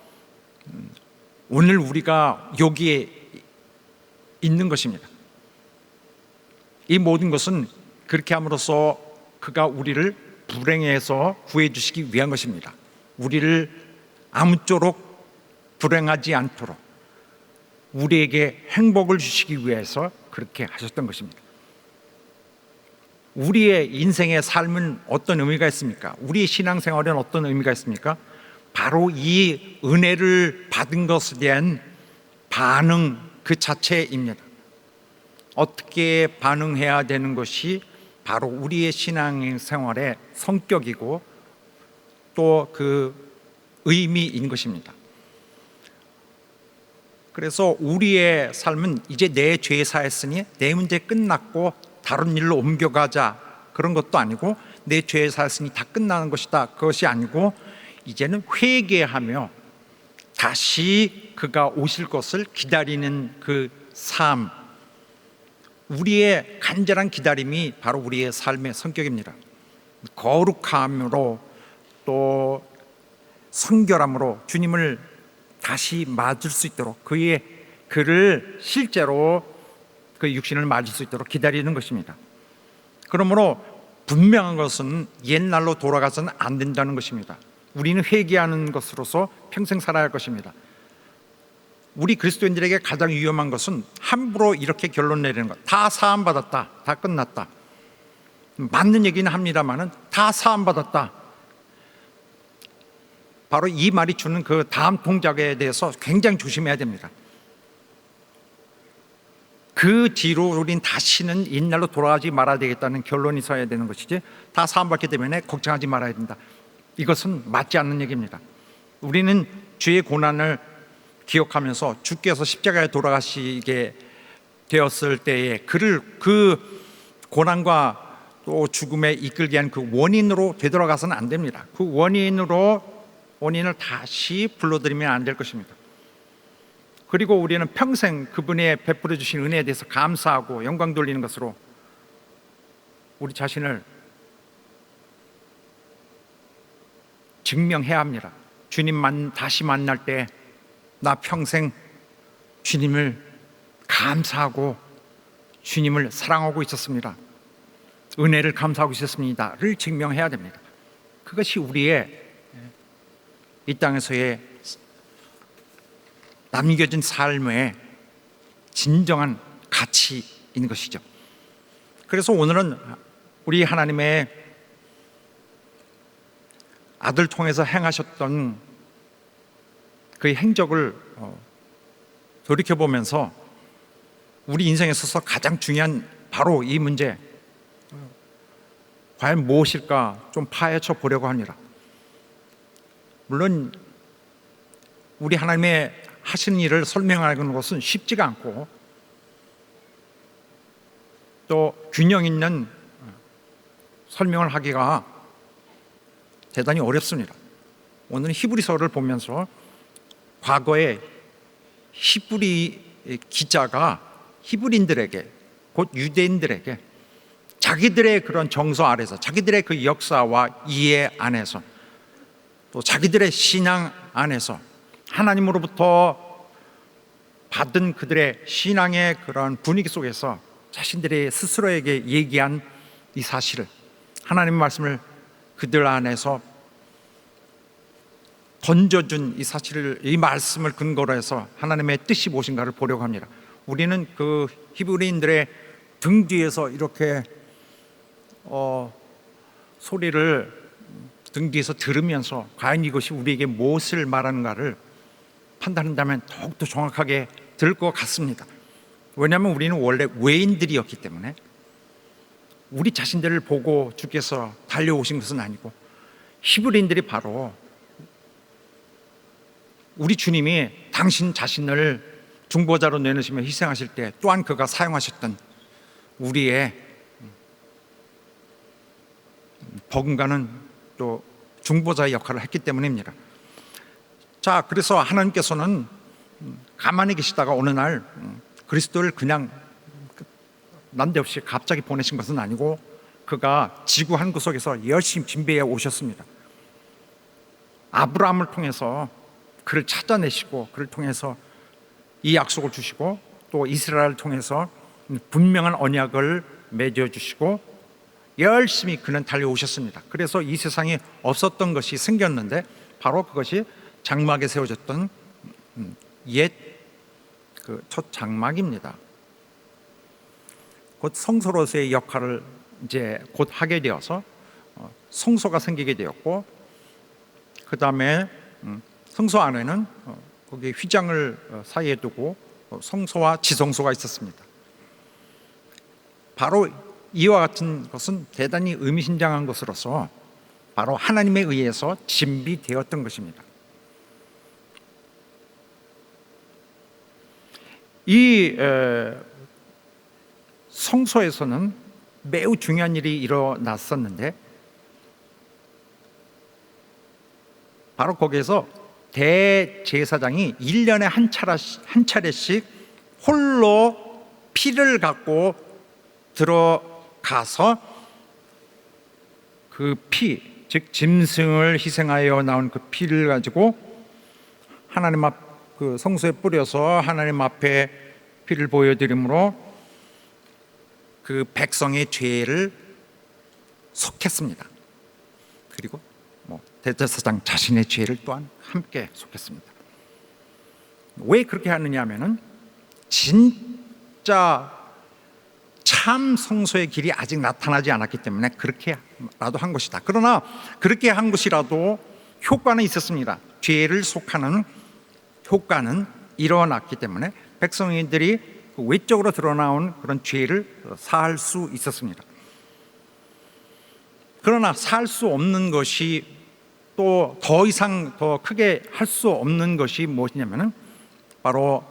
Speaker 5: 오늘 우리가 여기에 있는 것입니다. 이 모든 것은 그렇게 함으로써 그가 우리를 불행에서 구해주시기 위한 것입니다. 우리를 아무쪼록 불행하지 않도록 우리에게 행복을 주시기 위해서 그렇게 하셨던 것입니다. 우리의 인생의 삶은 어떤 의미가 있습니까? 우리의 신앙생활은 어떤 의미가 있습니까? 바로 이 은혜를 받은 것에 대한 반응 그 자체입니다. 어떻게 반응해야 되는 것이 바로 우리의 신앙생활의 성격이고 또 그 의미인 것입니다. 그래서 우리의 삶은 이제 내 죄 사했으니 내 문제 끝났고 다른 일로 옮겨가자, 그런 것도 아니고 내 죄 사했으니 다 끝나는 것이다, 그것이 아니고 이제는 회개하며 다시 그가 오실 것을 기다리는 그 삶, 우리의 간절한 기다림이 바로 우리의 삶의 성격입니다. 거룩함으로 또 성결함으로 주님을 다시 맞을 수 있도록 그를 실제로 그 육신을 맞을 수 있도록 기다리는 것입니다. 그러므로 분명한 것은 옛날로 돌아가서는 안 된다는 것입니다. 우리는 회개하는 것으로서 평생 살아야 할 것입니다. 우리 그리스도인들에게 가장 위험한 것은 함부로 이렇게 결론 내리는 것. 다 사함받았다, 다 끝났다. 맞는 얘기는 합니다만은 다 사함받았다. 바로 이 말이 주는 그 다음 동작에 대해서 굉장히 조심해야 됩니다. 그 뒤로 우린 다시는 옛날로 돌아가지 말아야 되겠다는 결론이 서야 되는 것이지, 다 사함받기 때문에 걱정하지 말아야 된다, 이것은 맞지 않는 얘기입니다. 우리는 죄의 고난을 기억하면서 주께서 십자가에 돌아가시게 되었을 때에 그를 그 고난과 또 죽음에 이끌게 한 그 원인으로 되돌아가서는 안 됩니다. 그 원인을 다시 불러들이면 안 될 것입니다. 그리고 우리는 평생 그분의 베풀어 주신 은혜에 대해서 감사하고 영광 돌리는 것으로 우리 자신을 증명해야 합니다. 주님만 다시 만날 때 나 평생 주님을 감사하고 주님을 사랑하고 있었습니다, 은혜를 감사하고 있었습니다를 증명해야 됩니다. 그것이 우리의 이 땅에서의 남겨진 삶의 진정한 가치인 것이죠. 그래서 오늘은 우리 하나님의 아들 통해서 행하셨던 그 행적을 돌이켜보면서 우리 인생에 있어서 가장 중요한 바로 이 문제, 과연 무엇일까 좀 파헤쳐 보려고 합니다. 물론 우리 하나님의 하신 일을 설명하는 것은 쉽지가 않고 또 균형 있는 설명을 하기가 대단히 어렵습니다. 오늘 히브리서를 보면서 과거에 히브리 기자가 히브리인들에게, 곧 유대인들에게 자기들의 그런 정서 아래서, 자기들의 그 역사와 이해 안에서, 또 자기들의 신앙 안에서 하나님으로부터 받은 그들의 신앙의 그런 분위기 속에서 자신들의 스스로에게 얘기한 이 사실을, 하나님의 말씀을 그들 안에서 던져준 이 사실을, 이 말씀을 근거로 해서 하나님의 뜻이 무엇인가를 보려고 합니다. 우리는 그 히브리인들의 등 뒤에서 이렇게 소리를 등 뒤에서 들으면서 과연 이것이 우리에게 무엇을 말하는가를 판단한다면 더욱더 정확하게 들을 것 같습니다. 왜냐하면 우리는 원래 외인들이었기 때문에 우리 자신들을 보고 주께서 달려오신 것은 아니고 히브리인들이 바로 우리 주님이 당신 자신을 중보자로 내놓으시며 희생하실 때 또한 그가 사용하셨던 우리의 버금가는 또 중보자의 역할을 했기 때문입니다. 자, 그래서 하나님께서는 가만히 계시다가 어느 날 그리스도를 그냥 난데없이 갑자기 보내신 것은 아니고 그가 지구 한 구석에서 열심히 준비해 오셨습니다. 아브라함을 통해서 그를 찾아내시고 그를 통해서 이 약속을 주시고 또 이스라엘을 통해서 분명한 언약을 맺어주시고 열심히 그는 달려오셨습니다. 그래서 이 세상에 없었던 것이 생겼는데 바로 그것이 장막에 세워졌던 옛 그 첫 장막입니다. 곧 성소로서의 역할을 이제 곧 하게 되어서 성소가 생기게 되었고, 그 다음에 성소 안에는 거기 휘장을 사이에 두고 성소와 지성소가 있었습니다. 바로 이와 같은 것은 대단히 의미심장한 것으로서 바로 하나님에 의해서 준비되었던 것입니다. 이 성소에서는 매우 중요한 일이 일어났었는데 바로 거기에서 대제사장이 1년에 한 차례씩 홀로 피를 갖고 들어가서 그 피, 즉 짐승을 희생하여 나온 그 피를 가지고 하나님 앞 그 성소에 뿌려서 하나님 앞에 피를 보여드림으로 그 백성의 죄를 속했습니다. 그리고 대제사장 자신의 죄를 또한 함께 속했습니다. 왜 그렇게 하느냐 하면은 진짜 참 성소의 길이 아직 나타나지 않았기 때문에 그렇게라도 한 것이다. 그러나 그렇게 한 것이라도 효과는 있었습니다. 죄를 속하는 효과는 일어났기 때문에 백성들이 외적으로 드러나온 그런 죄를 사할 수 있었습니다. 그러나 살 수 없는 것이 또 더 이상 더 크게 할 수 없는 것이 무엇이냐면은 바로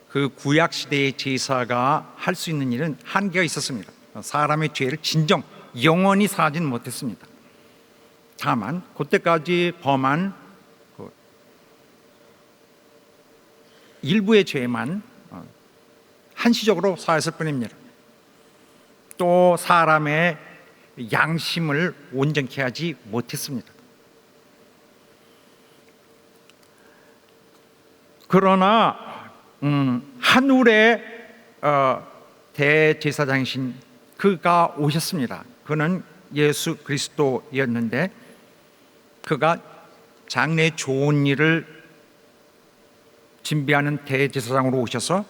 Speaker 5: 그 구약 시대의 제사가 할 수 있는 일은 한계가 있었습니다. 사람의 죄를 진정 영원히 사하지는 못했습니다. 다만 그때까지 범한 일부의 죄만 한시적으로 사했을 뿐입니다. 또 사람의 양심을 온전케 하지 못했습니다. 그러나 하늘의 대제사장이신 그가 오셨습니다. 그는 예수 그리스도였는데 그가 장래 좋은 일을 준비하는 대제사장으로 오셔서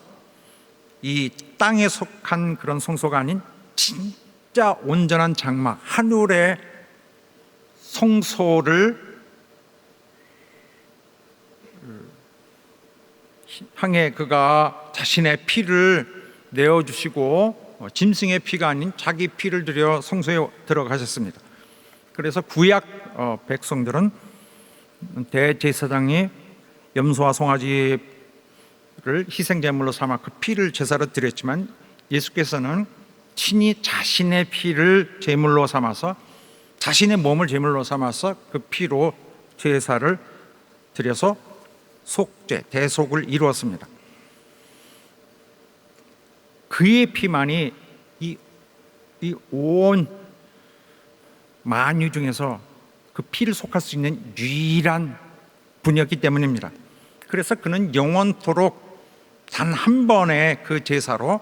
Speaker 5: 이 땅에 속한 그런 성소가 아닌 진짜 온전한 장막 하늘의 성소를 향해 그가 자신의 피를 내어주시고 짐승의 피가 아닌 자기 피를 들여 성소에 들어가셨습니다. 그래서 구약 백성들은 대제사장이 염소와 송아지를 희생제물로 삼아 그 피를 제사로 드렸지만 예수께서는 친히 자신의 피를 제물로 삼아서 자신의 몸을 제물로 삼아서 그 피로 제사를 드려서 속죄, 대속을 이루었습니다. 그의 피만이 이 온 만유 중에서 그 피를 속할 수 있는 유일한 분이었기 때문입니다. 그래서 그는 영원토록 단 한 번의 그 제사로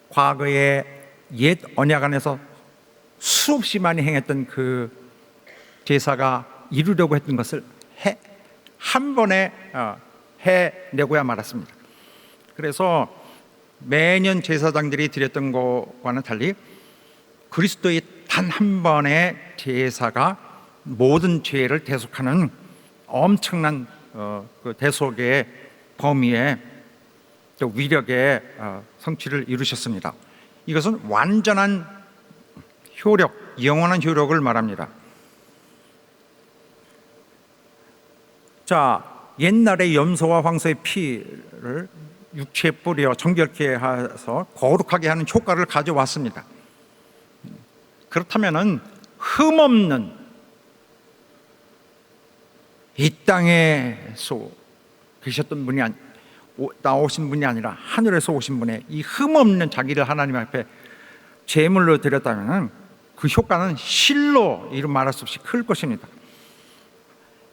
Speaker 5: 과거의 옛 언약 안에서 수없이 많이 행했던 그 제사가 이루려고 했던 것을 한 번에 해내고야 말았습니다. 그래서 매년 제사장들이 드렸던 것과는 달리 그리스도의 단 한 번의 제사가 모든 죄를 대속하는 엄청난 그 대속의 범위에 또 위력의 성취를 이루셨습니다. 이것은 완전한 효력, 영원한 효력을 말합니다. 자, 옛날에 염소와 황소의 피를 육체에 뿌려 정결케 해서 거룩하게 하는 효과를 가져왔습니다. 그렇다면은 흠없는 이 땅에서 계셨던 분이 나오신 분이 아니라 하늘에서 오신 분의 이 흠없는 자기를 하나님 앞에 제물로 드렸다면 그 효과는 실로 이루 말할 수 없이 클 것입니다.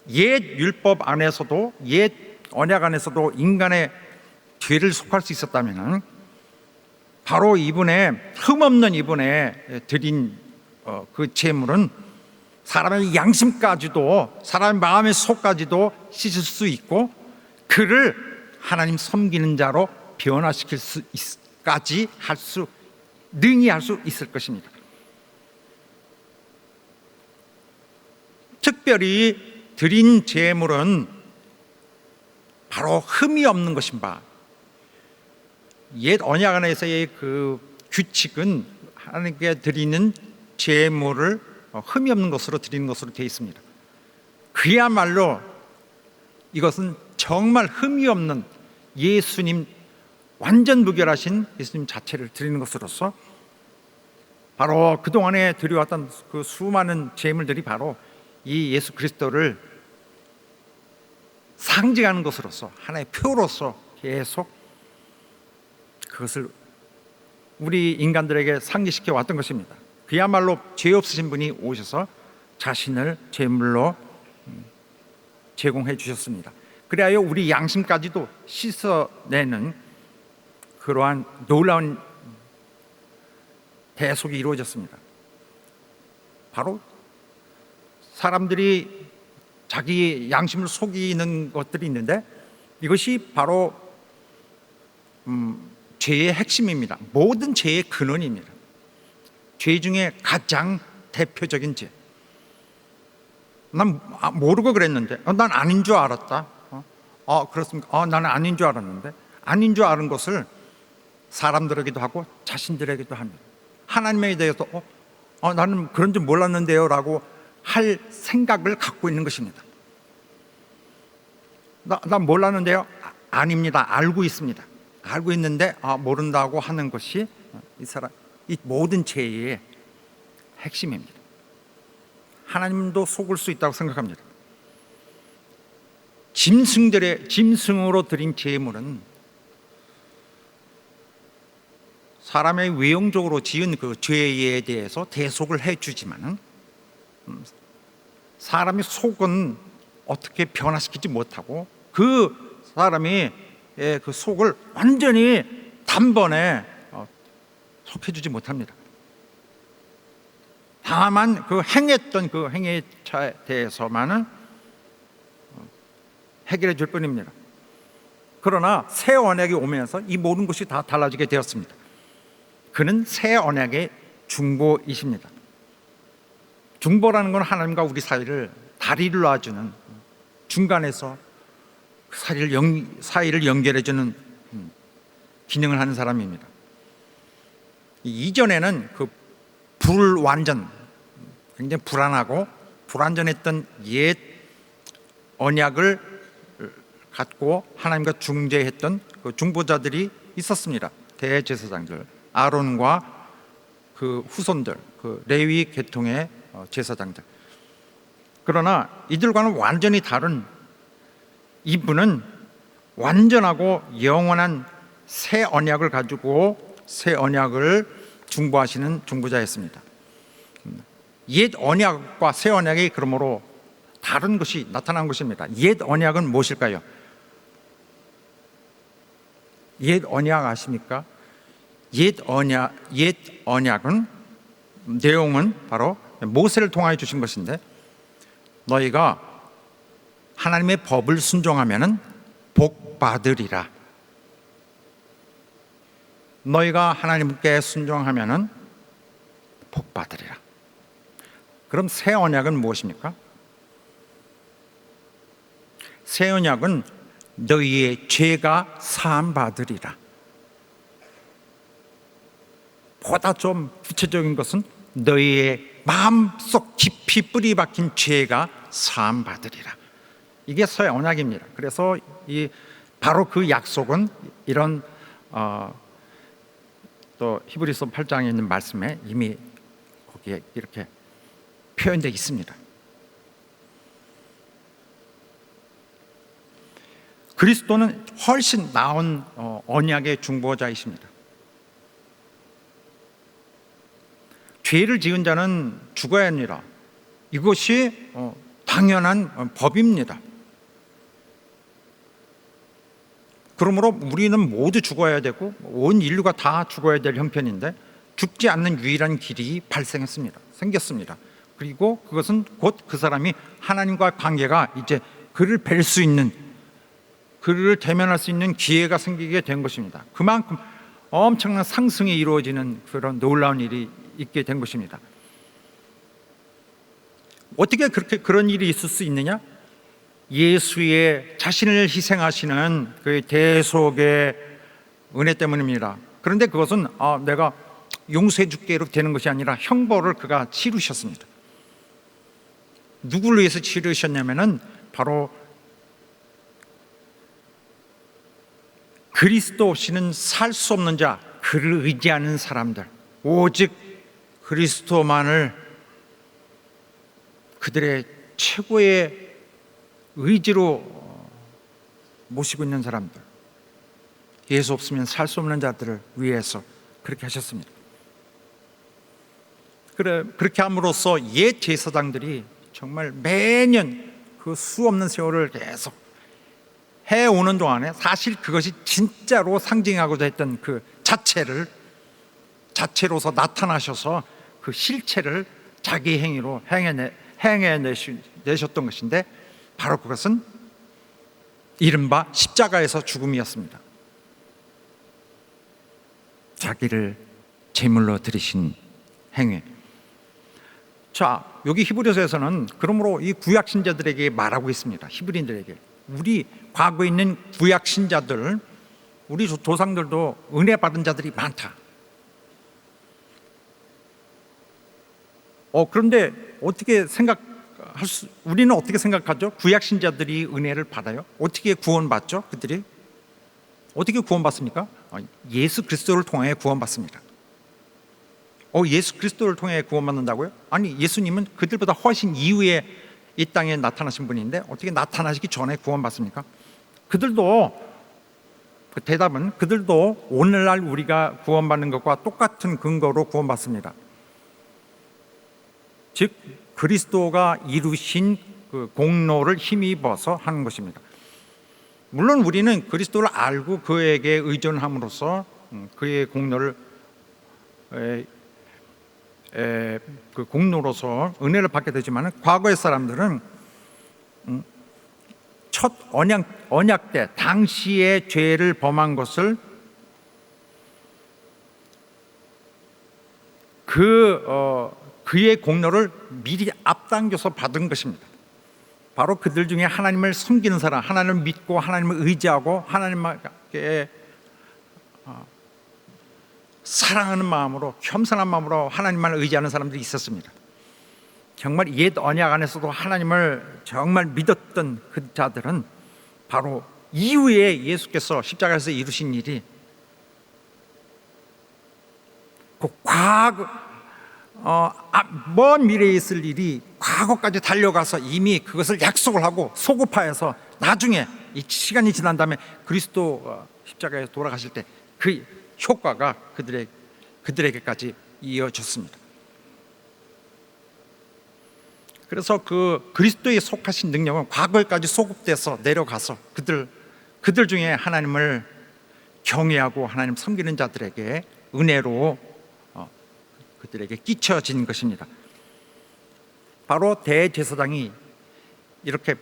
Speaker 5: 옛 율법 안에서도, 옛 언약 안에서도 인간의 죄를 속할 수 있었다면 바로 이분의 흠없는 이분의 드린 그 제물은 사람의 양심까지도, 사람의 마음의 속까지도 씻을 수 있고 그를 하나님 섬기는 자로 변화시킬 수까지 능히 할 수 있을 것입니다. 특별히 드린 제물은 바로 흠이 없는 것인 바, 옛 언약 안에서의 그 규칙은 하나님께 드리는 제물을 흠이 없는 것으로 드리는 것으로 되어 있습니다. 그야말로 이것은 정말 흠이 없는 예수님, 완전 무결하신 예수님 자체를 드리는 것으로서 바로 그동안에 드려왔던 그 수많은 제물들이 바로 이 예수 그리스도를 상징하는 것으로서, 하나의 표로서 계속 그것을 우리 인간들에게 상기시켜 왔던 것입니다. 그야말로 죄 없으신 분이 오셔서 자신을 제물로 제공해 주셨습니다. 그래야 우리 양심까지도 씻어내는 그러한 놀라운 대속이 이루어졌습니다. 바로 사람들이 자기 양심을 속이는 것들이 있는데 이것이 바로 죄의 핵심입니다. 모든 죄의 근원입니다. 죄 중에 가장 대표적인 죄. 난 모르고 그랬는데 난 아닌 줄 알았다. 그렇습니까? 나는 아닌 줄 알았는데, 아닌 줄 아는 것을 사람들에게도 하고 자신들에게도 합니다. 하나님에 대해서 나는 그런 줄 몰랐는데요 라고 할 생각을 갖고 있는 것입니다. 난 몰랐는데요? 아닙니다. 알고 있습니다. 알고 있는데 모른다고 하는 것이 이 모든 죄의 핵심입니다. 하나님도 속을 수 있다고 생각합니다. 짐승으로 드린 제물은 사람의 외형적으로 지은 그 죄에 대해서 대속을 해주지만은 사람의 속은 어떻게 변화시키지 못하고 그 사람이 그 속을 완전히 단번에 속해주지 못합니다. 다만 그 행했던 그 행위에 대해서만은 해결해 줄 뿐입니다. 그러나 새 언약이 오면서 이 모든 것이 다 달라지게 되었습니다. 그는 새 언약의 중보이십니다. 중보라는 건 하나님과 우리 사이를 다리를 놔주는, 중간에서 사이를 연결해주는 기능을 하는 사람입니다. 이전에는 그 불완전, 굉장히 불안하고 불완전했던 옛 언약을 갖고 하나님과 중재했던 그 중보자들이 있었습니다. 대제사장들, 아론과 그 후손들, 그 레위 계통의 제사장들. 그러나 이들과는 완전히 다른 이분은 완전하고 영원한 새 언약을 가지고 새 언약을 중보하시는 중보자였습니다. 옛 언약과 새 언약이 그러므로 다른 것이 나타난 것입니다. 옛 언약은 무엇일까요? 옛 언약 아십니까? 옛 언약은 내용은 바로 모세를 통하여 주신 것인데, 너희가 하나님의 법을 순종하면은 복 받으리라. 너희가 하나님께 순종하면은 복 받으리라. 그럼 새 언약은 무엇입니까? 새 언약은 너희의 죄가 사함 받으리라. 보다 좀 구체적인 것은 너희의 마음속 깊이 뿌리 박힌 죄가 사함 받으리라. 이게 새 언약입니다. 그래서 바로 그 약속은 이런 또 히브리서 8장에 있는 말씀에 이미 거기에 이렇게 표현되어 있습니다. 그리스도는 훨씬 나은 언약의 중보자이십니다. 죄를 지은 자는 죽어야 합니다. 이것이 당연한 법입니다. 그러므로 우리는 모두 죽어야 되고 온 인류가 다 죽어야 될 형편인데 죽지 않는 유일한 길이 생겼습니다. 그리고 그것은 곧 그 사람이 하나님과 관계가 이제 그를 뵐 수 있는, 그를 대면할 수 있는 기회가 생기게 된 것입니다. 그만큼 엄청난 상승이 이루어지는 그런 놀라운 일이 있게 된 것입니다. 어떻게 그런 일이 있을 수 있느냐? 예수의 자신을 희생하시는 그 대속의 은혜 때문입니다. 그런데 그것은 내가 용서해 줄게 이렇게 되는 것이 아니라 형벌을 그가 치르셨습니다. 누구를 위해서 치르셨냐면은 바로 그리스도 없이는 살 수 없는 자, 그를 의지하는 사람들, 오직 그리스도만을 그들의 최고의 의지로 모시고 있는 사람들, 예수 없으면 살 수 없는 자들을 위해서 그렇게 하셨습니다. 그렇게 함으로써 옛 제사장들이 정말 매년 그 수 없는 세월을 계속 해오는 동안에 사실 그것이 진짜로 상징하고자 했던 그 자체로서 나타나셔서 그 실체를 자기 행위로 행해내셨던 것인데 바로 그것은 이른바 십자가에서 죽음이었습니다. 자기를 제물로 드리신 행위. 자, 여기 히브리서에서는 그러므로 이 구약 신자들에게 말하고 있습니다. 히브리인들에게 우리 과거에 있는 구약 신자들, 우리 조상들도 은혜 받은 자들이 많다. 그런데 우리는 어떻게 생각하죠? 구약 신자들이 은혜를 받아요? 어떻게 구원받죠? 그들이 어떻게 구원받습니까? 예수 그리스도를 통해 구원받습니다. 예수 그리스도를 통해 구원받는다고요? 아니, 예수님은 그들보다 훨씬 이후에 이 땅에 나타나신 분인데 어떻게 나타나시기 전에 구원받습니까? 대답은 그들도 오늘날 우리가 구원받는 것과 똑같은 근거로 구원받습니다. 즉 그리스도가 이루신 그 공로를 힘입어서 하는 것입니다. 물론 우리는 그리스도를 알고 그에게 의존함으로써 그의 공로를 그 공로로서 은혜를 받게 되지만 과거의 사람들은 첫 언약 때 당시의 죄를 범한 것을 그의 공로를 미리 앞당겨서 받은 것입니다. 바로 그들 중에 하나님을 섬기는 사람, 하나님을 믿고 하나님을 의지하고 하나님께 사랑하는 마음으로, 겸손한 마음으로 하나님만 의지하는 사람들이 있었습니다. 정말 옛 언약 안에서도 하나님을 정말 믿었던 그 자들은 바로 이후에 예수께서 십자가에서 이루신 일이 그 과거 먼 미래에 있을 일이 과거까지 달려가서 이미 그것을 약속을 하고 소급하여서 나중에 이 시간이 지난 다음에 그리스도 십자가에 돌아가실 때 그 효과가 그들에게까지 이어졌습니다. 그래서 그 그리스도에 속하신 능력은 과거에까지 소급돼서 내려가서 그들 중에 하나님을 경외하고 하나님 섬기는 자들에게 은혜로 그들에게 끼쳐진 것입니다. 바로 대제사장이 이렇게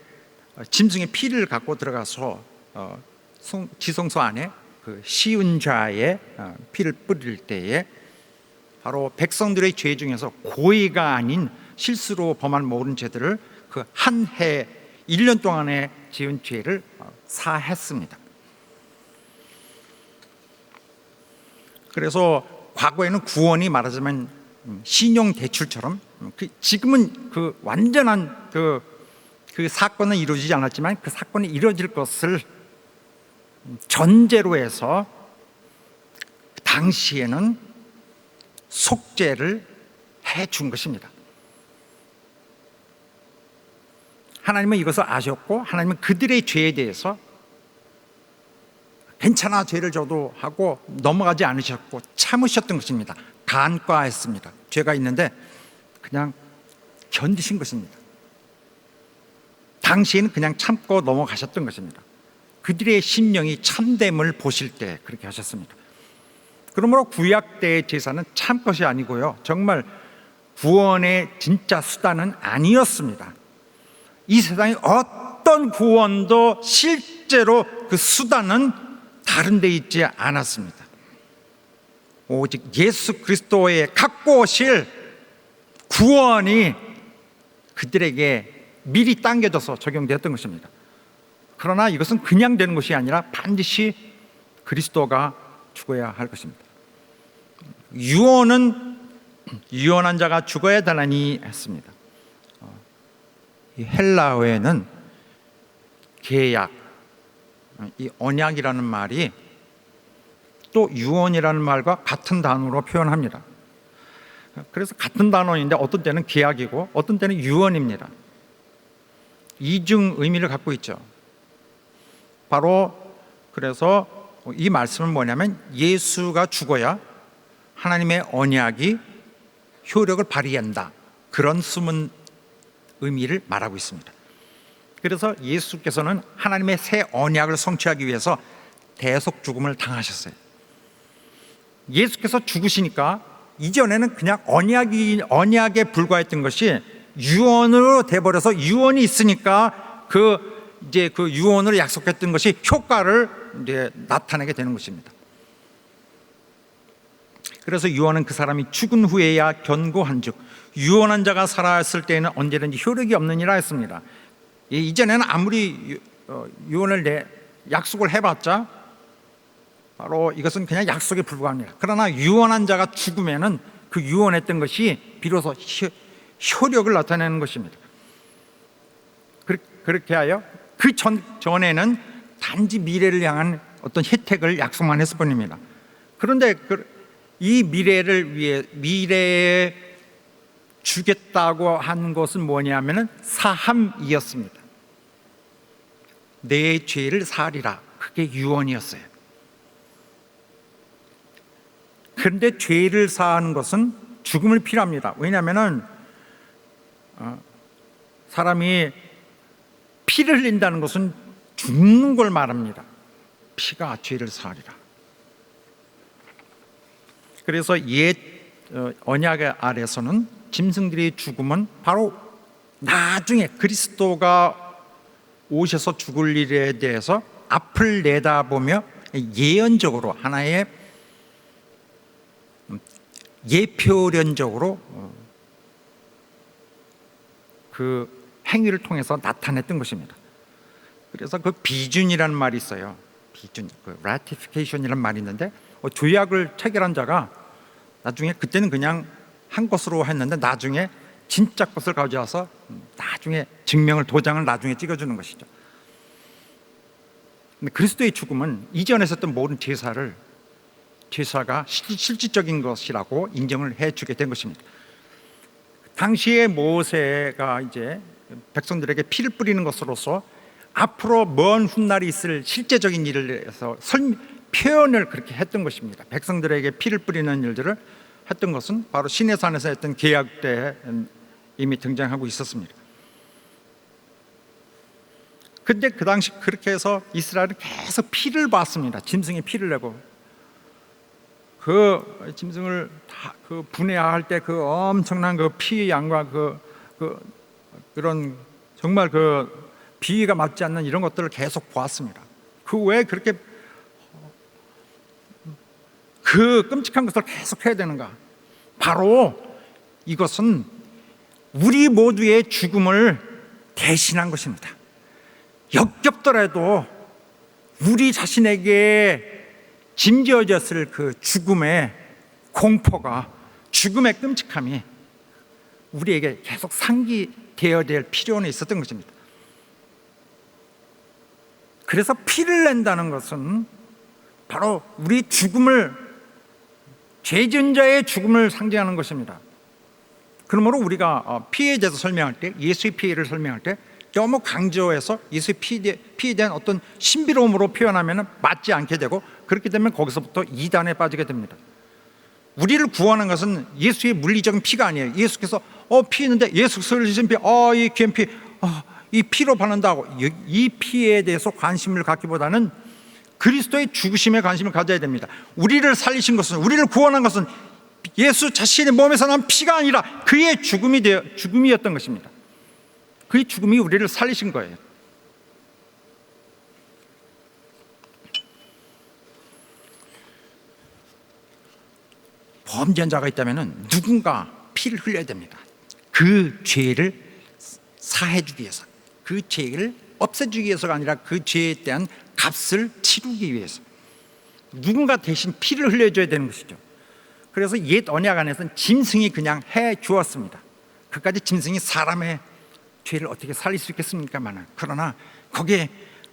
Speaker 5: 짐승의 피를 갖고 들어가서 지성소 안에 그 시은자의 피를 뿌릴 때에 바로 백성들의 죄 중에서 고의가 아닌 실수로 범한 모든 죄들을 그 한 해 1년 동안에 지은 죄를 사했습니다. 그래서 과거에는 구원이 말하자면 신용 대출처럼 지금은 그 완전한 그 사건은 이루어지지 않았지만 그 사건이 이루어질 것을 전제로 해서 당시에는 속죄를 해준 것입니다. 하나님은 이것을 아셨고 하나님은 그들의 죄에 대해서 괜찮아 죄를 져도 하고 넘어가지 않으셨고 참으셨던 것입니다. 간과했습니다. 죄가 있는데 그냥 견디신 것입니다. 당시에는 그냥 참고 넘어가셨던 것입니다. 그들의 심령이 참됨을 보실 때 그렇게 하셨습니다. 그러므로 구약 때의 제사는 참 것이 아니고요, 정말 구원의 진짜 수단은 아니었습니다. 이 세상에 어떤 구원도 실제로 그 수단은 다른 데 있지 않았습니다. 오직 예수 그리스도의 갖고 오실 구원이 그들에게 미리 당겨져서 적용되었던 것입니다. 그러나 이것은 그냥 되는 것이 아니라 반드시 그리스도가 죽어야 할 것입니다. 유언은 유언한 자가 죽어야 되나니 했습니다. 이 헬라어에는 계약, 이 언약이라는 말이 또 유언이라는 말과 같은 단어로 표현합니다. 그래서 같은 단어인데 어떤 때는 계약이고 어떤 때는 유언입니다. 이중 의미를 갖고 있죠. 바로 그래서 이 말씀은 뭐냐면 예수가 죽어야 하나님의 언약이 효력을 발휘한다, 그런 숨은 의미를 말하고 있습니다. 그래서 예수께서는 하나님의 새 언약을 성취하기 위해서 대속 죽음을 당하셨어요. 예수께서 죽으시니까 이전에는 그냥 언약에 불과했던 것이 유언으로 돼버려서, 유언이 있으니까 그 유언으로 약속했던 것이 효과를 이제 나타내게 되는 것입니다. 그래서 유언은 그 사람이 죽은 후에야 견고한즉 유언한 자가 살아있을 때에는 언제든지 효력이 없느니라 했습니다. 이전에는 아무리 약속을 해봤자 바로 이것은 그냥 약속에 불과합니다. 그러나 유언한 자가 죽으면은 그 유언했던 것이 비로소 효력을 나타내는 것입니다. 그렇게 하여 그 전에는 단지 미래를 향한 어떤 혜택을 약속만 했을 뿐입니다. 그런데 이 미래에 주겠다고 한 것은 뭐냐면은 사함이었습니다. 내 죄를 사하리라, 그게 유언이었어요. 그런데 죄를 사하는 것은 죽음을 필요합니다. 왜냐하면은 사람이 피를 흘린다는 것은 죽는 걸 말합니다. 피가 죄를 사하리라. 그래서 옛 언약 아래서는 짐승들의 죽음은 바로 나중에 그리스도가 오셔서 죽을 일에 대해서 앞을 내다보며 예언적으로 하나의 예표론적으로 그 행위를 통해서 나타냈던 것입니다. 그래서 그 비준이라는 말이 있어요. 비준, 그 ratification이라는 말이 있는데 조약을 체결한 자가 나중에, 그때는 그냥 한 것으로 했는데 나중에 진짜 것을 가져와서 나중에 증명을, 도장을 나중에 찍어주는 것이죠. 근데 그리스도의 죽음은 이전에 있었던 모든 제사가 실질적인 것이라고 인정을 해주게 된 것입니다. 당시에 모세가 이제 백성들에게 피를 뿌리는 것으로서 앞으로 먼 훗날이 있을 실제적인 일을 해서 표현을 그렇게 했던 것입니다. 백성들에게 피를 뿌리는 일들을 했던 것은 바로 시내산에서 했던 계약 때 이미 등장하고 있었습니다. 근데 그 당시 그렇게 해서 이스라엘은 계속 피를 봤습니다. 짐승이 피를 내고, 그 짐승을 다 그 분해할 때 그 엄청난 그 피 양과 그런 정말 그 비위가 맞지 않는 이런 것들을 계속 보았습니다. 그 왜 그렇게 그 끔찍한 것을 계속 해야 되는가? 바로 이것은 우리 모두의 죽음을 대신한 것입니다. 역겹더라도 우리 자신에게 짐겨졌을 그 죽음의 공포가, 죽음의 끔찍함이 우리에게 계속 상기되어야 될 필요는 있었던 것입니다. 그래서 피를 낸다는 것은 바로 우리 죽음을, 죄전자의 죽음을 상징하는 것입니다. 그러므로 우리가 피에 대해서 설명할 때, 예수의 피를 설명할 때 너무 강조해서 예수의 피에 대한 어떤 신비로움으로 표현하면 맞지 않게 되고, 그렇게 되면 거기서부터 이단에 빠지게 됩니다. 우리를 구원한 것은 예수의 물리적인 피가 아니에요. 예수께서 피 있는데 예수께서 흘리신 피, 이 귀한 피, 이 피로 바른다고 이 피에 대해서 관심을 갖기보다는 그리스도의 죽으심에 관심을 가져야 됩니다. 우리를 살리신 것은, 우리를 구원한 것은 예수 자신의 몸에서 난 피가 아니라 그의 죽음이었던 것입니다. 그의 죽음이 우리를 살리신 거예요. 범죄한 자가 있다면 누군가 피를 흘려야 됩니다. 그 죄를 사해주기 위해서, 그 죄를 없애주기 위해서가 아니라 그 죄에 대한 값을 치르기 위해서 누군가 대신 피를 흘려줘야 되는 것이죠. 그래서 옛 언약 안에서는 짐승이 그냥 해 주었습니다. 그까지 짐승이 사람의 죄를 어떻게 살릴 수 있겠습니까만, 그러나 거기에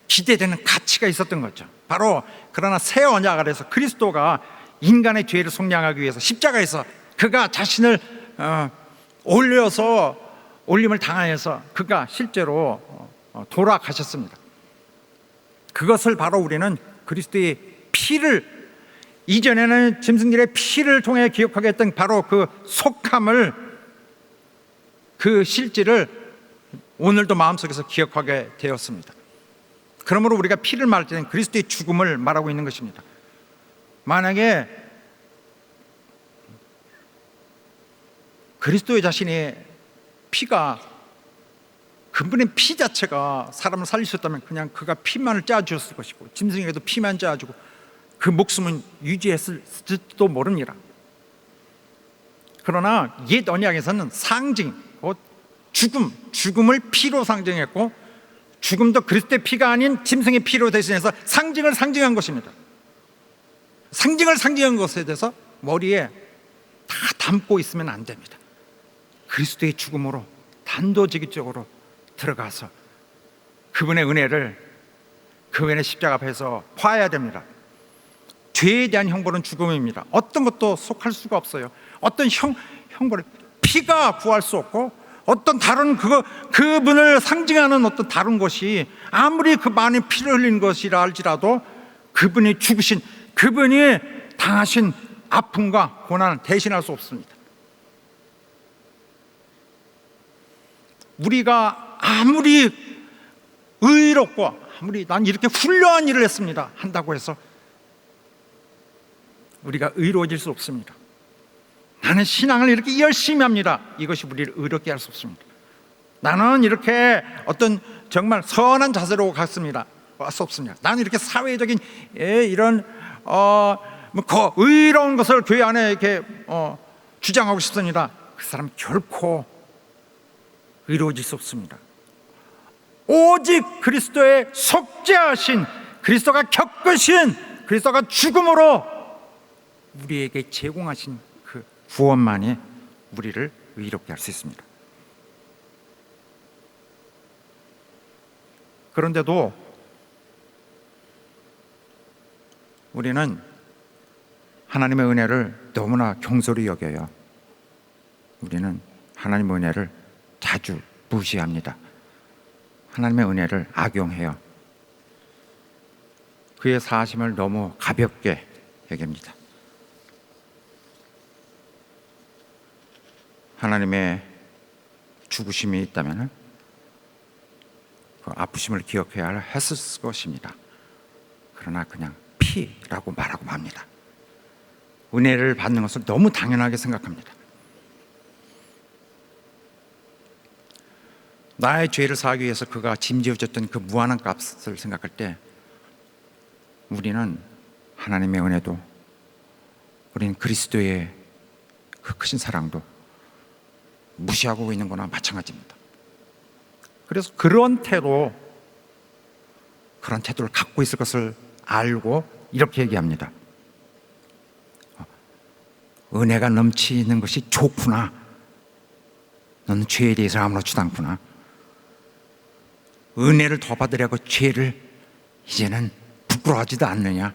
Speaker 5: 기대되는 가치가 있었던 거죠. 바로 그러나 새 언약 아래서 그리스도가 인간의 죄를 속량하기 위해서 십자가에서 그가 자신을 올림을 당하여서 그가 실제로 돌아가셨습니다. 그것을 바로 우리는 그리스도의 피를, 이전에는 짐승들의 피를 통해 기억하게 했던 바로 그 속함을, 그 실질을 오늘도 마음속에서 기억하게 되었습니다. 그러므로 우리가 피를 말할 때는 그리스도의 죽음을 말하고 있는 것입니다. 만약에 그리스도의 자신의 피가, 그분의 피 자체가 사람을 살릴 수 있다면 그냥 그가 피만을 짜주었을 것이고 짐승에게도 피만 짜주고 그 목숨은 유지했을지도 모릅니다. 그러나 옛 언약에서는 상징, 죽음을 피로 상징했고, 죽음도 그리스도의 피가 아닌 짐승의 피로 대신해서 상징을 상징한 것입니다. 상징을 상징한 것에 대해서 머리에 다 담고 있으면 안 됩니다. 그리스도의 죽음으로 단도직입적으로 들어가서 그분의 은혜를, 그분의 십자가 앞에서 봐야 됩니다. 죄에 대한 형벌은 죽음입니다. 어떤 것도 속할 수가 없어요. 어떤 형벌을 피가 구할 수 없고, 어떤 다른 그분을 상징하는 어떤 다른 것이 아무리 그 많은 피를 흘린 것이라 할지라도 그분이 죽으신, 그분이 당하신 아픔과 고난을 대신할 수 없습니다. 우리가 아무리 의롭고 아무리 난 이렇게 훌륭한 일을 했습니다 한다고 해서 우리가 의로워질 수 없습니다. 나는 신앙을 이렇게 열심히 합니다, 이것이 우리를 의롭게 할 수 없습니다. 나는 이렇게 어떤 정말 선한 자세로 갔습니다, 할 수 없습니다. 나는 이렇게 사회적인 이런 의로운 것을 교회 안에 이렇게 주장하고 싶습니다. 그 사람 결코 의로워질 수 없습니다. 오직 그리스도의 속죄하신, 그리스도가 겪으신, 그리스도가 죽음으로 우리에게 제공하신 그 구원만이 우리를 의롭게 할 수 있습니다. 그런데도 우리는 하나님의 은혜를 너무나 경솔히 여겨요. 우리는 하나님의 은혜를 자주 무시합니다. 하나님의 은혜를 악용해요. 그의 사하심을 너무 가볍게 여깁니다. 하나님의 죽으심이 있다면 그 아프심을 기억해야 했을 것입니다. 그러나 그냥 피라고 말하고 맙니다. 은혜를 받는 것을 너무 당연하게 생각합니다. 나의 죄를 사하기 위해서 그가 짐지어졌던 그 무한한 값을 생각할 때 우리는 하나님의 은혜도, 우리는 그리스도의 그 크신 사랑도 무시하고 있는 거나 마찬가지입니다. 그래서 그런 태도를 갖고 있을 것을 알고 이렇게 얘기합니다. 은혜가 넘치는 것이 좋구나. 너는 죄에 대해서 아무렇지도 않구나. 은혜를 더 받으려고 죄를 이제는 부끄러워하지도 않느냐.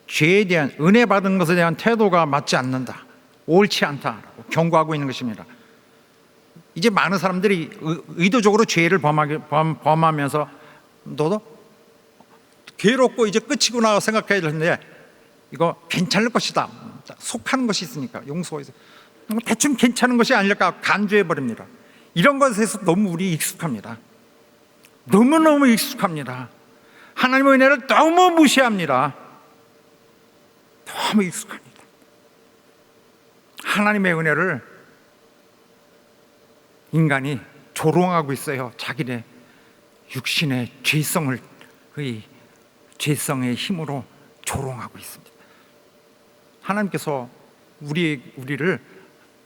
Speaker 5: 죄에 대한, 은혜 받은 것에 대한 태도가 맞지 않는다, 옳지 않다라고 경고하고 있는 것입니다. 이제 많은 사람들이 의도적으로 죄를 범하면서 너도 괴롭고 이제 끝이구나 생각해야 되는데 이거 괜찮을 것이다, 속하는 것이 있으니까 용서해서 대충 괜찮은 것이 아닐까 간주해 버립니다. 이런 것에서 너무 우리 익숙합니다. 너무너무 익숙합니다. 하나님의 은혜를 너무 무시합니다. 너무 익숙합니다. 하나님의 은혜를 인간이 조롱하고 있어요. 자기네 육신의 죄성을, 그 죄성의 힘으로 조롱하고 있습니다. 하나님께서 우리를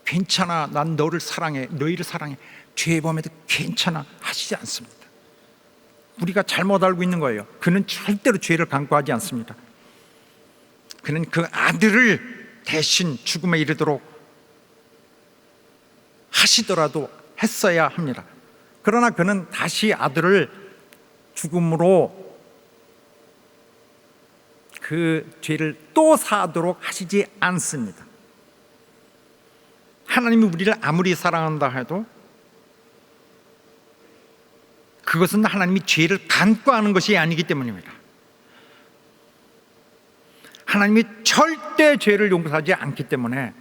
Speaker 5: 괜찮아, 난 너를 사랑해, 너희를 사랑해, 죄 범해도 괜찮아 하시지 않습니다. 우리가 잘못 알고 있는 거예요. 그는 절대로 죄를 간과하지 않습니다. 그는 그 아들을 대신 죽음에 이르도록 하시더라도 했어야 합니다. 그러나 그는 다시 아들을 죽음으로 그 죄를 또 사도록 하시지 않습니다. 하나님이 우리를 아무리 사랑한다 해도 그것은 하나님이 죄를 간과하는 것이 아니기 때문입니다. 하나님이 절대 죄를 용서하지 않기 때문에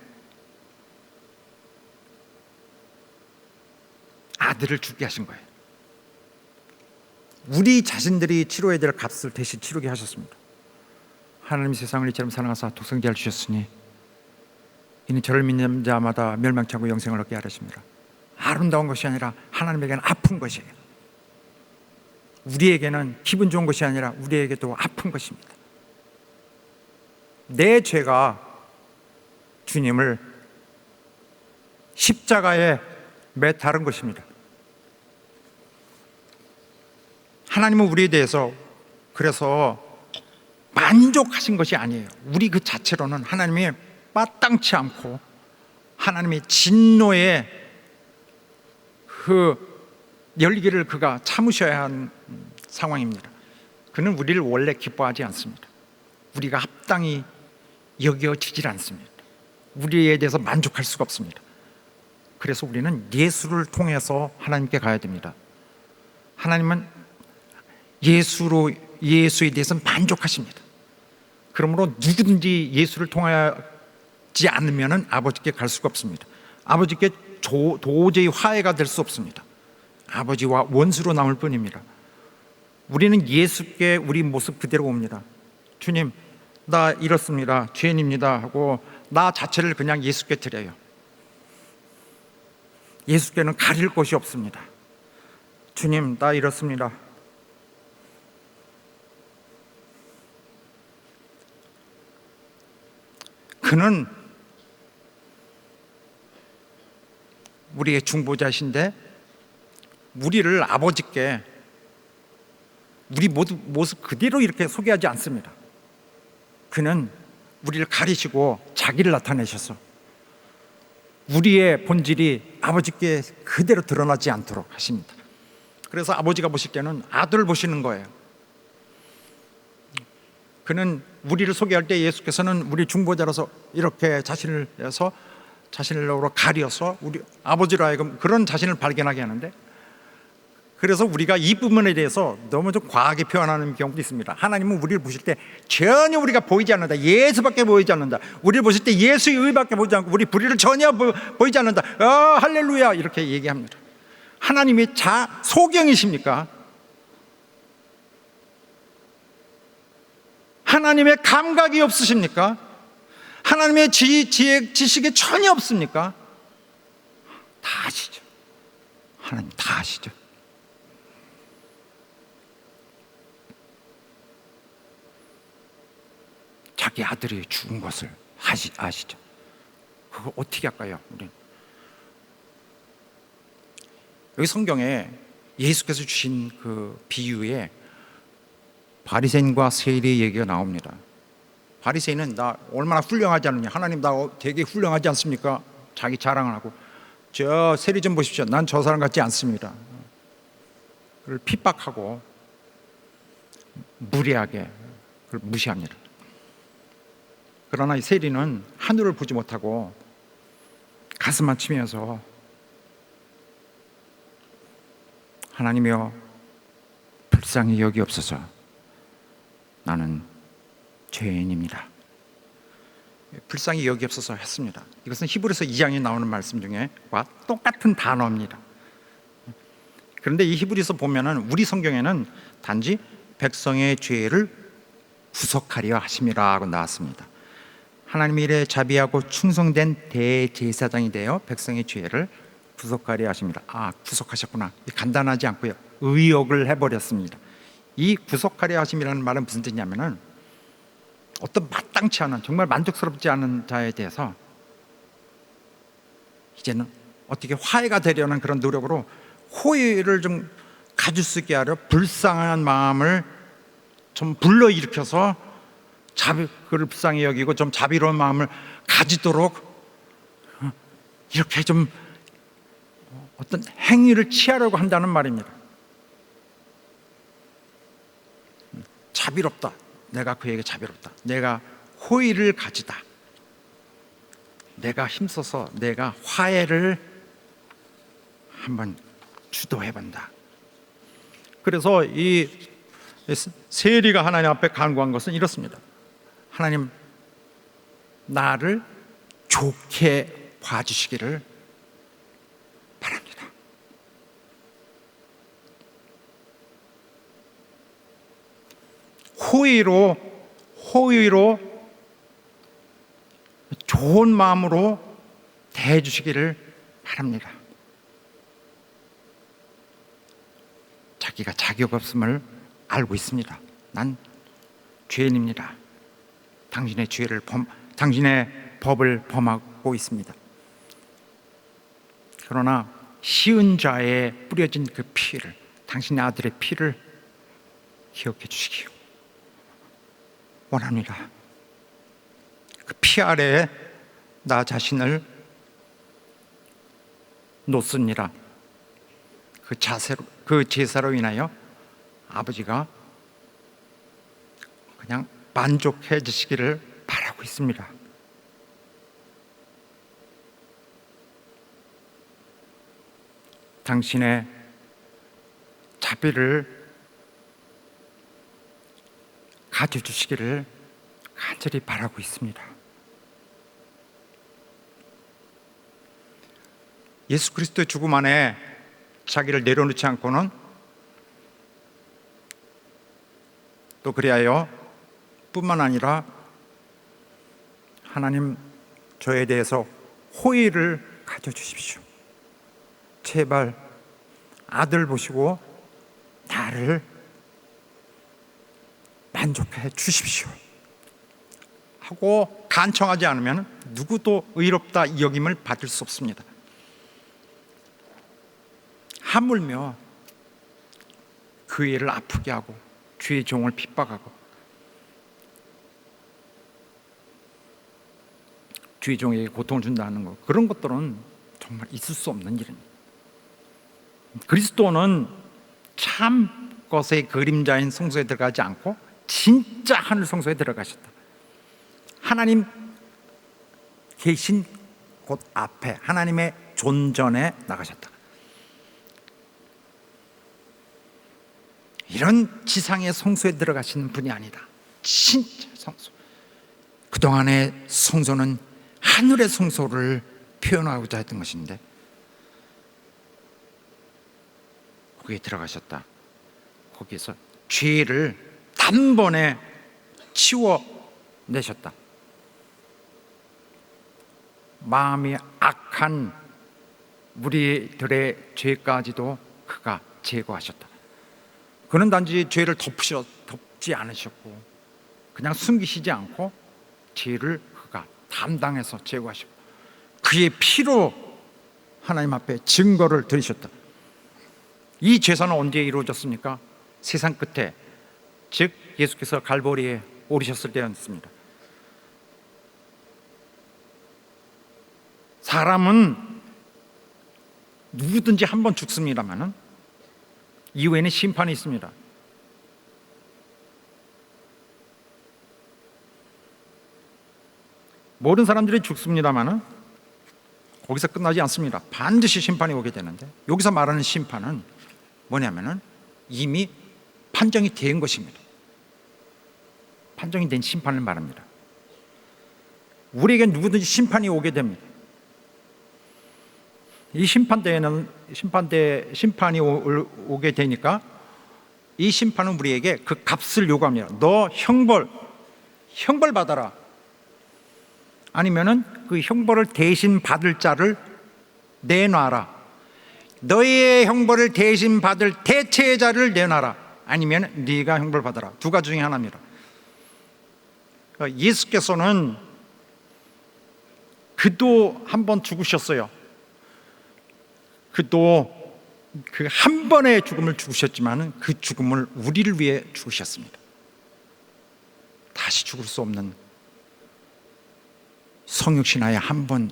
Speaker 5: 아들을 죽게 하신 거예요. 우리 자신들이 치러야 될 값을 대신 치르게 하셨습니다. 하나님이 세상을 이처럼 사랑하사 독생자를 주셨으니 이는 저를 믿는 자마다 멸망치 않고 영생을 얻게 하셨습니다. 아름다운 것이 아니라 하나님에게는 아픈 것이에요. 우리에게는 기분 좋은 것이 아니라 우리에게도 아픈 것입니다. 내 죄가 주님을 십자가에 매달은 것입니다. 하나님은 우리에 대해서 그래서 만족하신 것이 아니에요. 우리 그 자체로는 하나님이 마땅치 않고 하나님의 진노의 그 열기를 그가 참으셔야 하는 상황입니다. 그는 우리를 원래 기뻐하지 않습니다. 우리가 합당히 여겨지질 않습니다. 우리에 대해서 만족할 수가 없습니다. 그래서 우리는 예수를 통해서 하나님께 가야 됩니다. 하나님은 예수에 대해서 만족하십니다. 그러므로 누구든지 예수를 통하지 않으면 아버지께 갈 수가 없습니다. 아버지께 도저히 화해가 될 수 없습니다. 아버지와 원수로 남을 뿐입니다. 우리는 예수께 우리 모습 그대로 옵니다. 주님, 나 이렇습니다, 죄인입니다 하고 나 자체를 그냥 예수께 드려요. 예수께는 가릴 곳이 없습니다. 주님, 나 이렇습니다. 그는 우리의 중보자이신데 우리를 아버지께 우리 모습 그대로 이렇게 소개하지 않습니다. 그는 우리를 가리시고 자기를 나타내셔서 우리의 본질이 아버지께 그대로 드러나지 않도록 하십니다. 그래서 아버지가 보실 때는 아들을 보시는 거예요. 그는 우리를 소개할 때 예수께서는 우리 중보자로서 이렇게 자신으로 가려서 우리 아버지로 하여금 그런 자신을 발견하게 하는데, 그래서 우리가 이 부분에 대해서 너무 좀 과하게 표현하는 경우도 있습니다. 하나님은 우리를 보실 때 전혀 우리가 보이지 않는다, 예수밖에 보이지 않는다, 우리를 보실 때 예수의 의밖에 보이지 않고 우리 불의를 전혀 보이지 않는다, 할렐루야 이렇게 얘기합니다. 하나님이 소경이십니까? 하나님의 감각이 없으십니까? 하나님의 지식이 전혀 없습니까? 다 아시죠. 하나님 다 아시죠. 자기 아들이 죽은 것을 아시죠. 그거 어떻게 할까요? 우리 여기 성경에 예수께서 주신 그 비유에 바리새인과 세리의 얘기가 나옵니다. 바리새인은 나 얼마나 훌륭하지 않느냐, 하나님 나 되게 훌륭하지 않습니까? 자기 자랑을 하고, 저 세리 좀 보십시오, 난 저 사람 같지 않습니다. 그를 핍박하고 무례하게 그를 무시합니다. 그러나 이 세리는 하늘을 보지 못하고 가슴만 치면서 하나님이여 불쌍히 여기옵소서, 나는 죄인입니다. 불쌍히 여기옵소서 했습니다. 이것은 히브리서 2장에 나오는 말씀 중에와 똑같은 단어입니다. 그런데 이 히브리서 보면은 우리 성경에는 단지 백성의 죄를 구속하려 하심이라고 나왔습니다. 하나님의 일에 자비하고 충성된 대제사장이 되어 백성의 죄를 구속하려 하십니다. 아, 구속하셨구나. 간단하지 않고요, 의역을 해버렸습니다. 이 구속하려 하심이라는 말은 무슨 뜻이냐면은 어떤 마땅치 않은, 정말 만족스럽지 않은 자에 대해서 이제는 어떻게 화해가 되려는 그런 노력으로 호의를 좀 가질 수 있게 하려 불쌍한 마음을 좀 불러일으켜서 그를 불쌍히 여기고 좀 자비로운 마음을 가지도록 이렇게 좀 어떤 행위를 취하려고 한다는 말입니다. 자비롭다. 내가 그에게 자비롭다. 내가 호의를 가지다. 내가 힘써서 내가 화해를 한번 주도해본다. 그래서 이 세리가 하나님 앞에 간구한 것은 이렇습니다. 하나님, 나를 좋게 봐주시기를 바랍니다. 호의로 좋은 마음으로 대해주시기를 바랍니다. 자기가 자격 없음을 알고 있습니다. 난 죄인입니다. 당신의 법을 범하고 있습니다. 그러나 시은 자에 뿌려진 그 피를, 당신의 아들의 피를 기억해 주시기를 원합니다. 그 피 아래에 나 자신을 놓습니다. 그 제사로 인하여 아버지가 그냥 만족해 주시기를 바라고 있습니다. 당신의 자비를 가져주시기를 간절히 바라고 있습니다. 예수 그리스도의 죽음 안에 자기를 내려놓지 않고는 또 그리하여 뿐만 아니라 하나님, 저에 대해서 호의를 가져주십시오. 제발 아들 보시고 나를 만족해 주십시오 하고 간청하지 않으면 누구도 의롭다 여김을 받을 수 없습니다. 하물며 그 일을 아프게 하고 주의 종을 핍박하고 주의 종에게 고통을 준다는 것, 그런 것들은 정말 있을 수 없는 일입니다. 그리스도는 참 것의 그림자인 성소에 들어가지 않고 진짜 하늘 성소에 들어가셨다. 하나님 계신 곳 앞에 하나님의 존전에 나가셨다. 이런 지상의 성소에 들어가시는 분이 아니다. 진짜 성소. 그동안의 성소는 하늘의 성소를 표현하고자 했던 것인데 거기에 들어가셨다. 거기에서 죄를 단번에 치워내셨다. 마음이 악한 우리들의 죄까지도 그가 제거하셨다. 그는 단지 죄를 덮지 않으셨고 그냥 숨기시지 않고 죄를 그가 담당해서 제거하시고 그의 피로 하나님 앞에 증거를 드리셨다. 이 제사는 언제 이루어졌습니까? 세상 끝에, 즉 예수께서 갈보리에 오르셨을 때였습니다. 사람은 누구든지 한 번 죽습니다마는 이후에는 심판이 있습니다. 모든 사람들이 죽습니다마는 거기서 끝나지 않습니다. 반드시 심판이 오게 되는데 여기서 말하는 심판은 뭐냐면은 이미 판정이 된 것입니다. 판정이 된 심판을 말합니다. 우리에게 누구든지 심판이 오게 됩니다. 이 심판대에는 심판이 오게 되니까 이 심판은 우리에게 그 값을 요구합니다. 너 형벌 받아라. 아니면은 그 형벌을 대신 받을 자를 내놔라. 너희의 형벌을 대신 받을 대체자를 내놔라. 아니면 네가 형벌 받아라. 두 가지 중에 하나입니다. 예수께서는 그도 한 번 죽으셨어요. 그도 그 한 번의 죽음을 죽으셨지만 그 죽음을 우리를 위해 죽으셨습니다. 다시 죽을 수 없는 성육신하에 한 번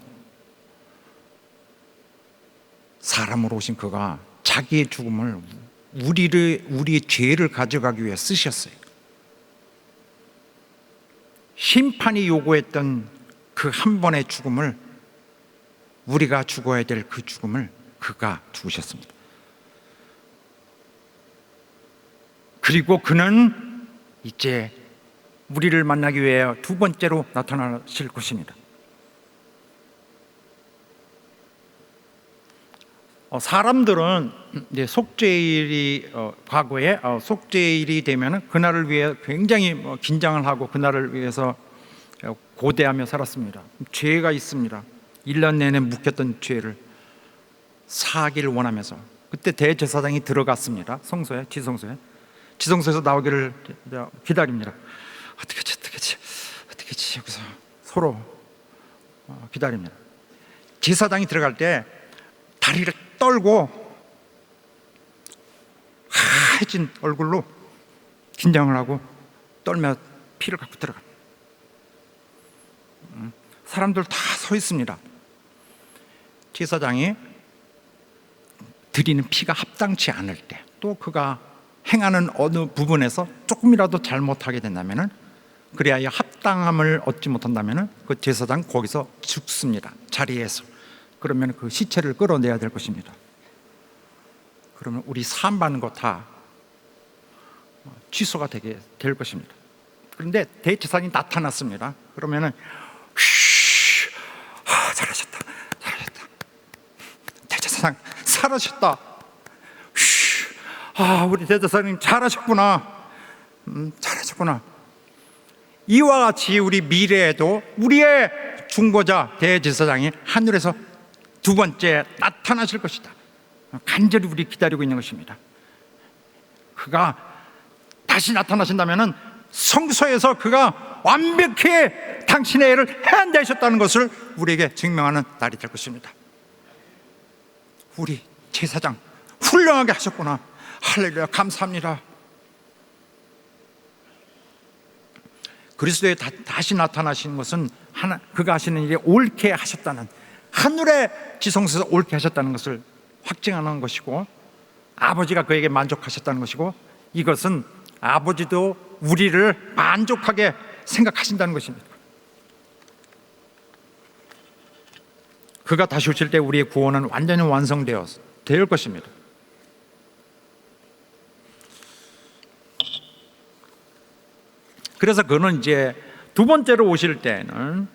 Speaker 5: 사람으로 오신 그가 자기의 죽음을 우리의 죄를 가져가기 위해 쓰셨어요. 심판이 요구했던 그 한 번의 죽음을, 우리가 죽어야 될 그 죽음을 그가 죽으셨습니다. 그리고 그는 이제 우리를 만나기 위해 두 번째로 나타나실 것입니다. 사람들은 이제 속죄일이 과거에 속죄일이 되면 그날을 위해 굉장히 긴장을 하고 그날을 위해서 고대하며 살았습니다. 죄가 있습니다. 1년 내내 묵혔던 죄를 사하기를 원하면서 그때 대제사장이 들어갔습니다. 성소에, 지성소에서 나오기를 기다립니다. 어떻게 하지 여기서 서로 기다립니다. 제사장이 들어갈 때 다리를 떨고 하얘진 얼굴로 긴장을 하고 떨며 피를 갖고 들어갑니다. 사람들 다 서 있습니다. 제사장이 드리는 피가 합당치 않을 때, 또 그가 행하는 어느 부분에서 조금이라도 잘못하게 된다면, 그래야 합당함을 얻지 못한다면 그 제사장 거기서 죽습니다. 자리에서. 그러면 그 시체를 끌어내야 될 것입니다. 그러면 우리 사함받는 거 다 취소가 되게 될 것입니다. 그런데 대제사장이 나타났습니다. 그러면은 잘하셨다. 대제사장 잘하셨다. 우리 대제사장님 잘하셨구나. 잘하셨구나. 이와 같이 우리 미래에도 우리의 중보자 대제사장이 하늘에서 두 번째 나타나실 것이다. 간절히 우리 기다리고 있는 것입니다. 그가 다시 나타나신다면 성소에서 그가 완벽히 당신의 일을 해내셨다는 것을 우리에게 증명하는 날이 될 것입니다. 우리 제사장 훌륭하게 하셨구나. 할렐루야, 감사합니다. 그리스도에 다시 나타나신 것은 그가 하시는 일이 옳게 하셨다는, 하늘의 지성소에서 옳게 하셨다는 것을 확증하는 것이고, 아버지가 그에게 만족하셨다는 것이고, 이것은 아버지도 우리를 만족하게 생각하신다는 것입니다. 그가 다시 오실 때 우리의 구원은 완전히 완성되어 될 것입니다. 그래서 그는 이제 두 번째로 오실 때는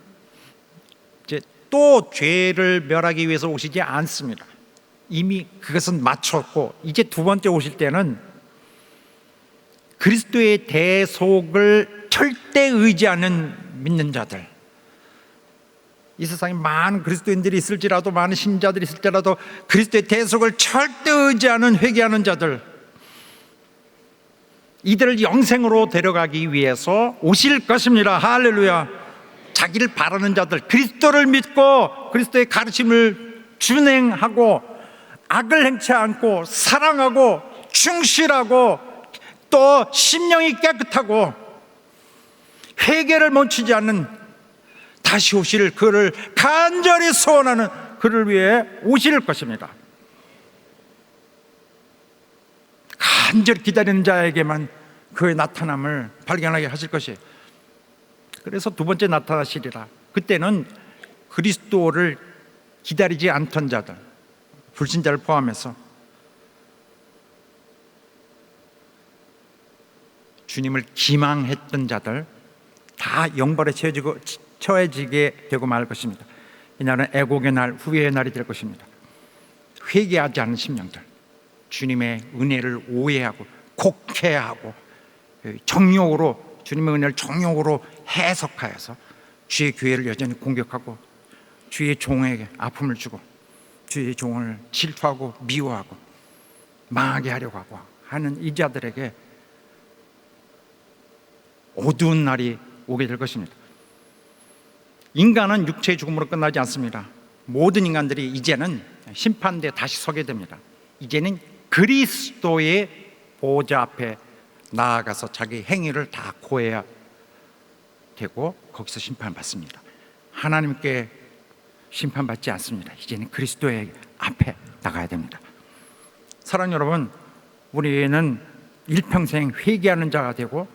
Speaker 5: 이제 또 죄를 멸하기 위해서 오시지 않습니다. 이미 그것은 마쳤고, 이제 두 번째 오실 때는 그리스도의 대속을 절대 의지하는 믿는 자들, 이 세상에 많은 그리스도인들이 있을지라도, 많은 신자들이 있을지라도 그리스도의 대속을 절대 의지하는 회개하는 자들, 이들을 영생으로 데려가기 위해서 오실 것입니다. 할렐루야. 자기를 바라는 자들, 그리스도를 믿고 그리스도의 가르침을 준행하고 악을 행치 않고 사랑하고 충실하고 또 심령이 깨끗하고 회개를 멈추지 않는, 다시 오실 그를 간절히 소원하는 그를 위해 오실 것입니다. 간절히 기다리는 자에게만 그의 나타남을 발견하게 하실 것이에요. 그래서 두 번째 나타나시리라. 그때는 그리스도를 기다리지 않던 자들, 불신자를 포함해서 주님을 기망했던 자들, 다 영벌에 처해지게 되고 말 것입니다. 이날은 애곡의 날, 후회의 날이 될 것입니다. 회개하지 않은 심령들, 주님의 은혜를 오해하고 곡해하고 정욕으로, 주님의 은혜를 정욕으로 해석하여서 주의 교회를 여전히 공격하고 주의 종에게 아픔을 주고 주의 종을 질투하고 미워하고 망하게 하려고 하고 하는 이 자들에게 어두운 날이 오게 될 것입니다. 인간은 육체의 죽음으로 끝나지 않습니다. 모든 인간들이 이제는 심판대에 다시 서게 됩니다. 이제는 그리스도의 보좌 앞에 나아가서 자기 행위를 다 고해야 되고 거기서 심판받습니다. 하나님께 심판받지 않습니다. 이제는 그리스도의 앞에 나가야 됩니다. 사랑하는 여러분, 우리는 일평생 회개하는 자가 되고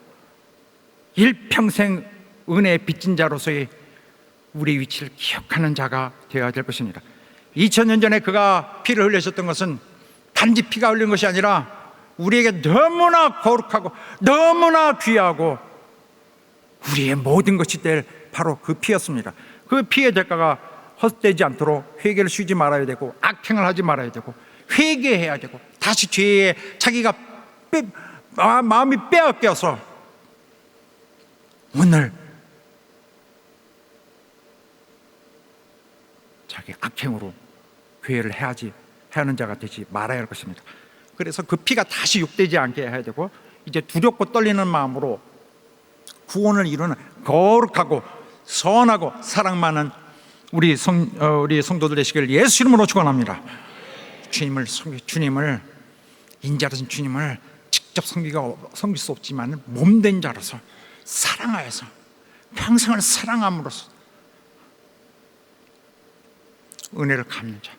Speaker 5: 일평생 은혜에 빚진 자로서의 우리의 위치를 기억하는 자가 되어야 될 것입니다. 2000년 전에 그가 피를 흘리셨던 것은 단지 피가 흘린 것이 아니라 우리에게 너무나 거룩하고 너무나 귀하고 우리의 모든 것이 될 바로 그 피였습니다. 그 피의 대가가 헛되지 않도록 회개를 쉬지 말아야 되고 악행을 하지 말아야 되고 회개해야 되고 다시 죄에 자기가 마음이 빼앗겨서 오늘 자기 악행으로 회개를 해야 하는 자가 되지 말아야 할 것입니다. 그래서 그 피가 다시 육되지 않게 해야 되고 이제 두렵고 떨리는 마음으로 구원을 이루는 거룩하고 선하고 사랑 많은 우리 성도들 되시길 예수 이름으로 축원합니다. 주님을 인자로서 주님을 직접 섬길 수 없지만 몸된 자로서 사랑하여서 평생을 사랑함으로써 은혜를 갚는 자,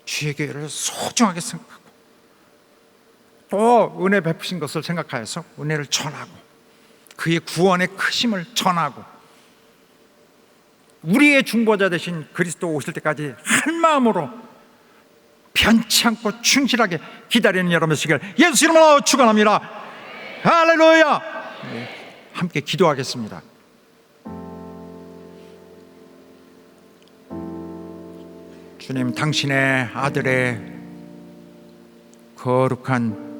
Speaker 5: 주의 교회를 소중하게 생각하고 또 은혜 베푸신 것을 생각하여서 은혜를 전하고 그의 구원의 크심을 전하고 우리의 중보자 되신 그리스도 오실 때까지 한 마음으로 변치 않고 충실하게 기다리는 여러분 되시길 예수 이름으로 축원합니다. 할렐루야. 함께 기도하겠습니다. 주님, 당신의 아들의 거룩한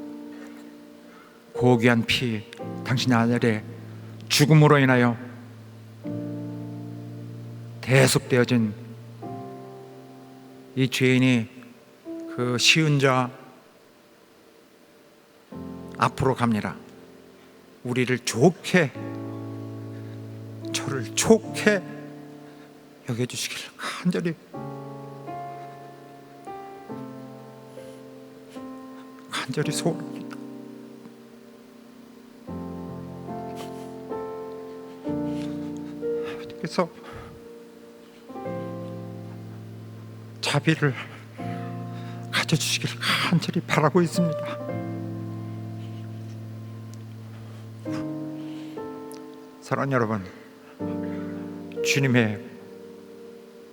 Speaker 5: 고귀한 피, 당신의 아들의 죽음으로 인하여 대속되어진 이 죄인이 그 쉬운 자 앞으로 갑니다. 우리를 좋게, 저를 좋게 여겨주시길 간절히 소원합니다. 그래서 자비를 가져주시기를 간절히 바라고 있습니다. 사랑하는 여러분, 주님의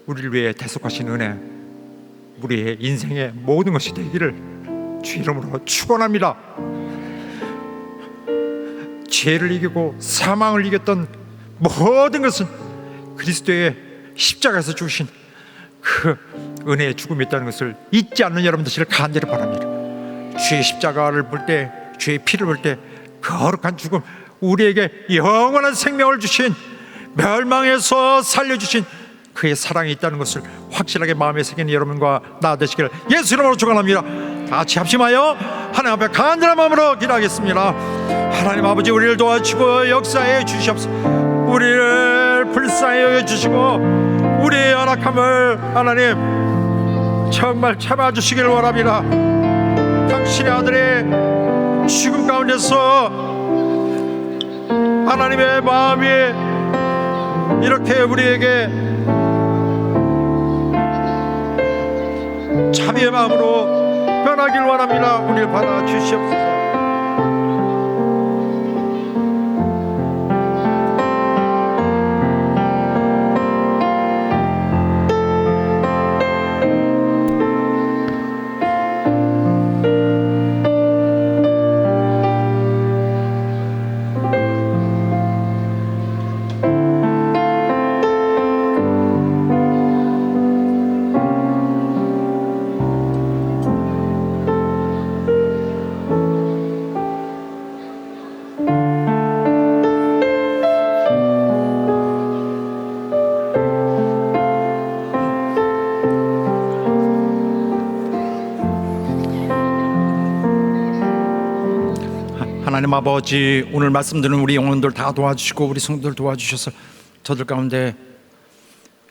Speaker 5: 우리를 위해 대속하신 은혜, 우리의 인생의 모든 것이 되기를 주 이름으로 축원합니다. 죄를 이기고 사망을 이겼던 모든 것은 그리스도의 십자가에서 주신 그 은혜의 죽음이 있다는 것을 잊지 않는 여러분 되시길 간절히 바랍니다. 주의 십자가를 볼 때, 주의 피를 볼 때 거룩한 죽음, 우리에게 영원한 생명을 주신, 멸망에서 살려주신 그의 사랑이 있다는 것을 확실하게 마음에 새기는 여러분과 나 되시기를 예수 이름으로 축원합니다. 다 같이 합심하여 하나님 앞에 간절한 마음으로 기도하겠습니다. 하나님 아버지, 우리를 도와주시고 역사해 주시옵소서. 우리를 불쌍히 여겨주시고 우리의 연약함을 하나님 정말 참아주시기를 원합니다. 당신의 아들의 죽음 가운데서 하나님의 마음이 이렇게 우리에게 자비의 마음으로 변하길 원합니다. 우리를 받아주시옵소서. 하나님 아버지, 오늘 말씀 듣는 우리 영혼들 다 도와주시고 우리 성도들 도와주셔서 저들 가운데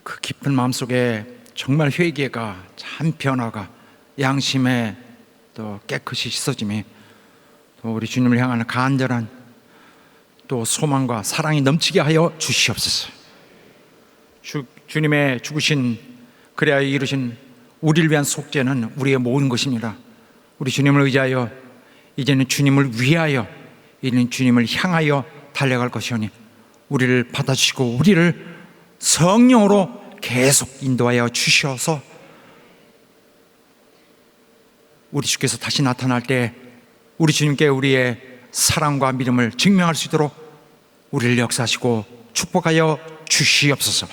Speaker 5: 그 깊은 마음속에 정말 회개가, 참 변화가, 양심에 또 깨끗이 씻어짐이, 또 우리 주님을 향하는 간절한 또 소망과 사랑이 넘치게 하여 주시옵소서. 주님의 죽으신, 그래야 이루신 우리를 위한 속죄는 우리의 모든 것입니다. 우리 주님을 의지하여 이제는 주님을 위하여, 이제는 주님을 향하여 달려갈 것이오니 우리를 받아주시고 우리를 성령으로 계속 인도하여 주셔서 우리 주께서 다시 나타날 때 우리 주님께 우리의 사랑과 믿음을 증명할 수 있도록 우리를 역사하시고 축복하여 주시옵소서.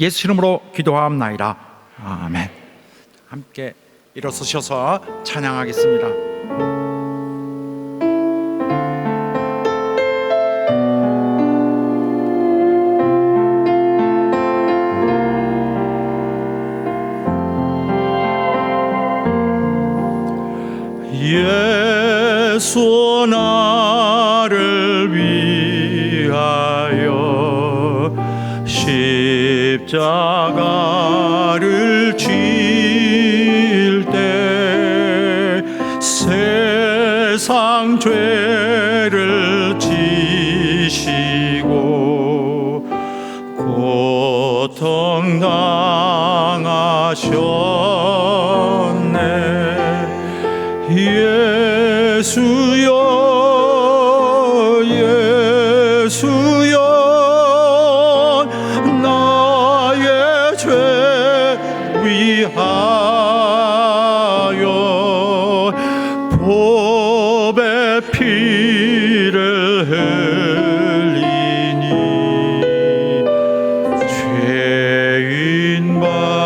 Speaker 5: 예수 이름으로 기도하옵나이다. 아멘. 함께 일어서셔서 찬양하겠습니다.
Speaker 4: 예수 나를 위하여 십자가를 질 때 세상 죄를 지시고 고통 당하셨네. 예수여 예수여 나의 죄 위하여 보배 피를 흘리니 죄인 바르소서.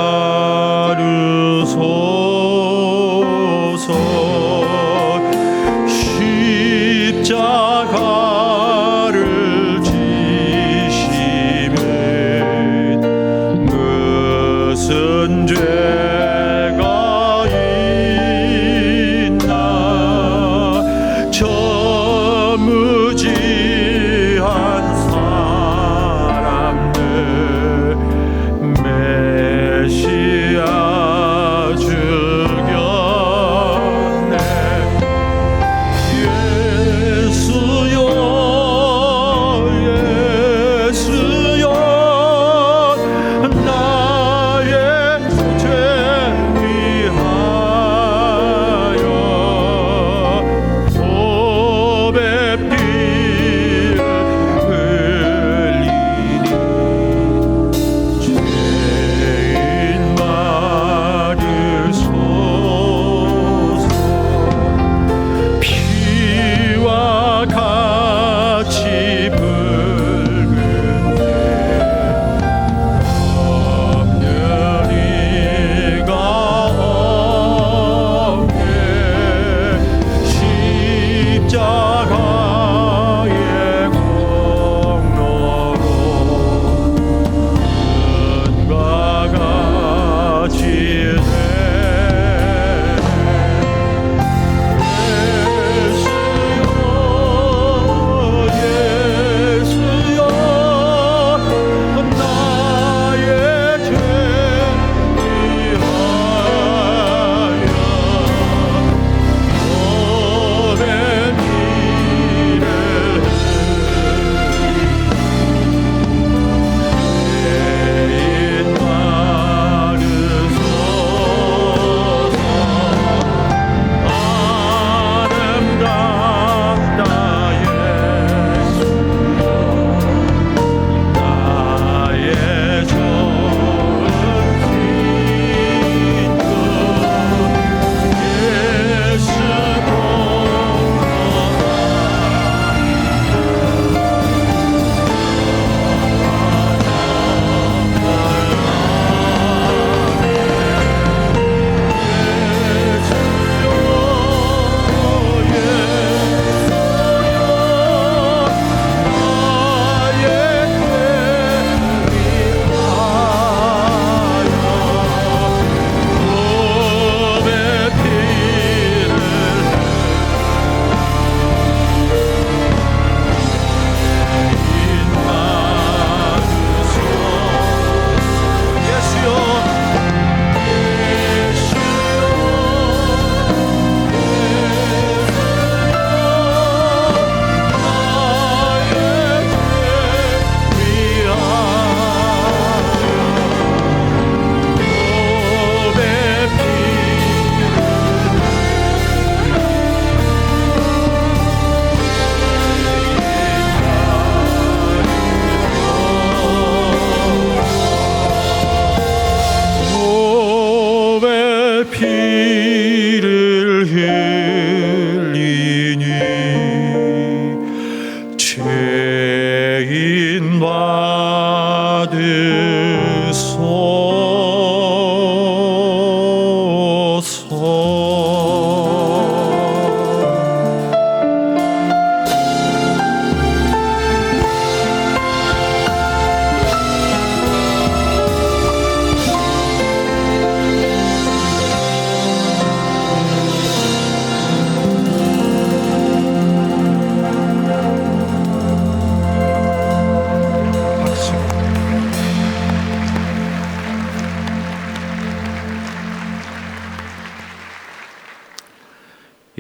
Speaker 4: 십자가를 지시면 무슨 죄가 있나. 저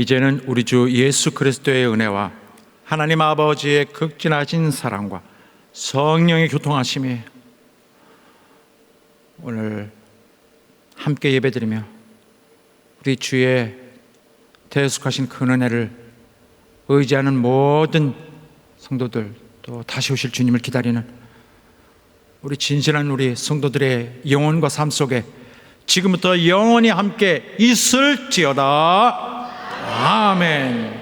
Speaker 5: 이제는 우리 주 예수 그리스도의 은혜와 하나님 아버지의 극진하신 사랑과 성령의 교통하심이 오늘 함께 예배드리며 우리 주의 대속하신 큰 은혜를 의지하는 모든 성도들, 또 다시 오실 주님을 기다리는 우리 진실한 우리 성도들의 영혼과 삶 속에 지금부터 영원히 함께 있을지어다. 아멘.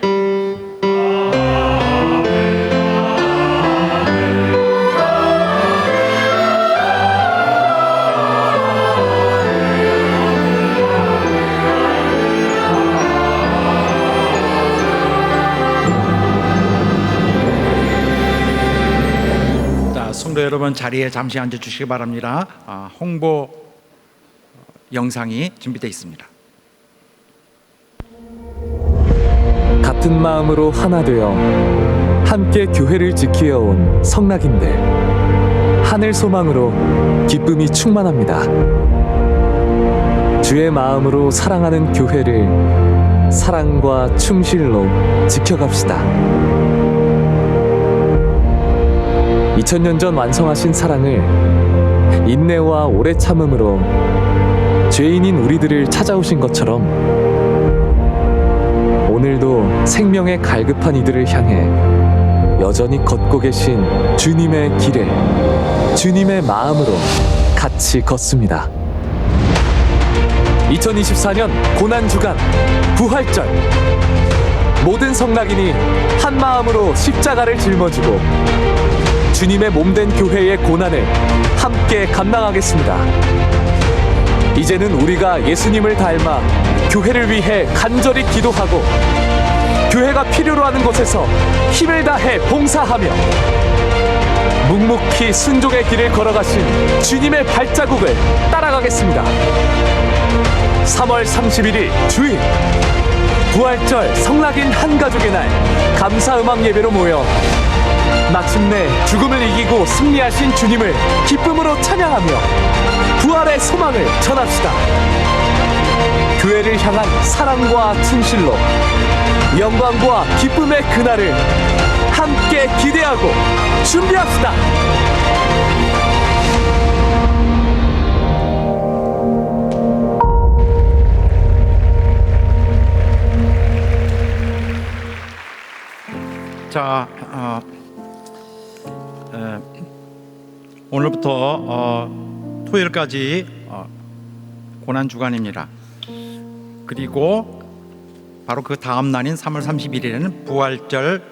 Speaker 5: 성도 여러분, 자리에 잠시 앉아 주시기 바랍니다. 홍보 영상이 준비되어 있습니다.
Speaker 6: 같은 마음으로 하나 되어 함께 교회를 지키어온 성낙인들, 하늘 소망으로 기쁨이 충만합니다. 주의 마음으로 사랑하는 교회를 사랑과 충실로 지켜갑시다. 2000년 전 완성하신 사랑을 인내와 오래 참음으로 죄인인 우리들을 찾아오신 것처럼 오늘도 생명의 갈급한 이들을 향해 여전히 걷고 계신 주님의 길에 주님의 마음으로 같이 걷습니다. 2024년 고난주간 부활절, 모든 성낙인이 한 마음으로 십자가를 짊어지고 주님의 몸된 교회의 고난을 함께 감당하겠습니다. 이제는 우리가 예수님을 닮아 교회를 위해 간절히 기도하고 교회가 필요로 하는 곳에서 힘을 다해 봉사하며 묵묵히 순종의 길을 걸어가신 주님의 발자국을 따라가겠습니다. 3월 31일 주일 부활절 성낙인 한가족의 날 감사음악 예배로 모여 마침내 죽음을 이기고 승리하신 주님을 기쁨으로 찬양하며 부활의 소망을 전합시다. 교회를 향한 사랑과 충실로 영광과 기쁨의 그날을 함께 기대하고 준비합시다.
Speaker 5: 자, 오늘부터 토요일까지 고난주간입니다. 그리고 바로 그 다음 날인 3월 31일에는 부활절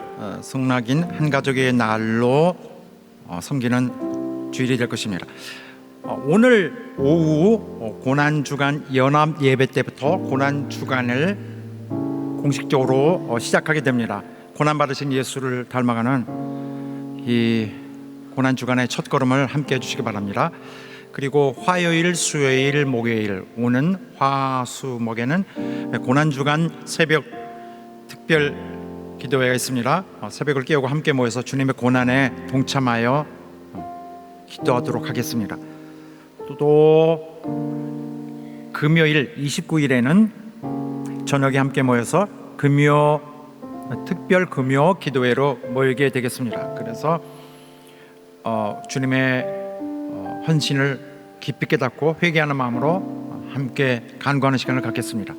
Speaker 5: 성낙인 한가족의 날로 섬기는 주일이 될 것입니다. 오늘 오후 고난주간 연합 예배 때부터 고난주간을 공식적으로 시작하게 됩니다. 고난받으신 예수를 닮아가는 이 고난주간의 첫걸음을 함께 해주시기 바랍니다. 그리고 화요일, 수요일, 목요일 오는 화수목에는 고난주간 새벽 특별 기도회가 있습니다. 새벽을 깨우고 함께 모여서 주님의 고난에 동참하여 기도하도록 하겠습니다. 또 금요일 29일에는 저녁에 함께 모여서 특별 금요 기도회로 모이게 되겠습니다. 그래서 주님의 헌신을 깊이 깨닫고 회개하는 마음으로 함께 간구하는 시간을 갖겠습니다.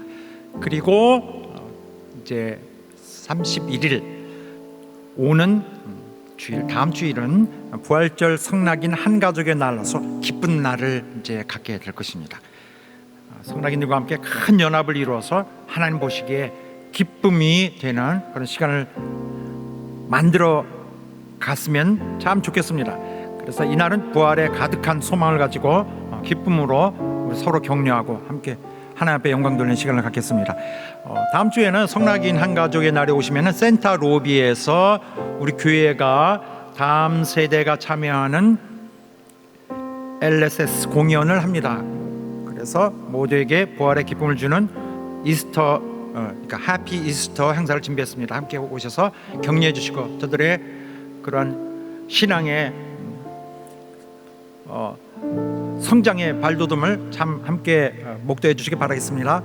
Speaker 5: 그리고 이제 31일 오는 주일, 다음 주일은 부활절 성낙인 한가족의 날로서 기쁜 날을 이제 갖게 될 것입니다. 성낙인들과 함께 큰 연합을 이루어서 하나님 보시기에 기쁨이 되는 그런 시간을 만들어 갔으면 참 좋겠습니다. 그래서 이날은 부활에 가득한 소망을 가지고 기쁨으로 우리 서로 격려하고 함께 하나님 앞에 영광 돌리는 시간을 갖겠습니다. 다음 주에는 성낙인 한가족의 날에 오시면 센터 로비에서 우리 교회가 다음 세대가 참여하는 LSS 공연을 합니다. 그래서 모두에게 부활의 기쁨을 주는 이스터, 그러니까 해피 이스터 행사를 준비했습니다. 함께 오셔서 격려해 주시고 저들의 그런 신앙의 성장의 발돋움을 참 함께 목도해 주시기 바라겠습니다.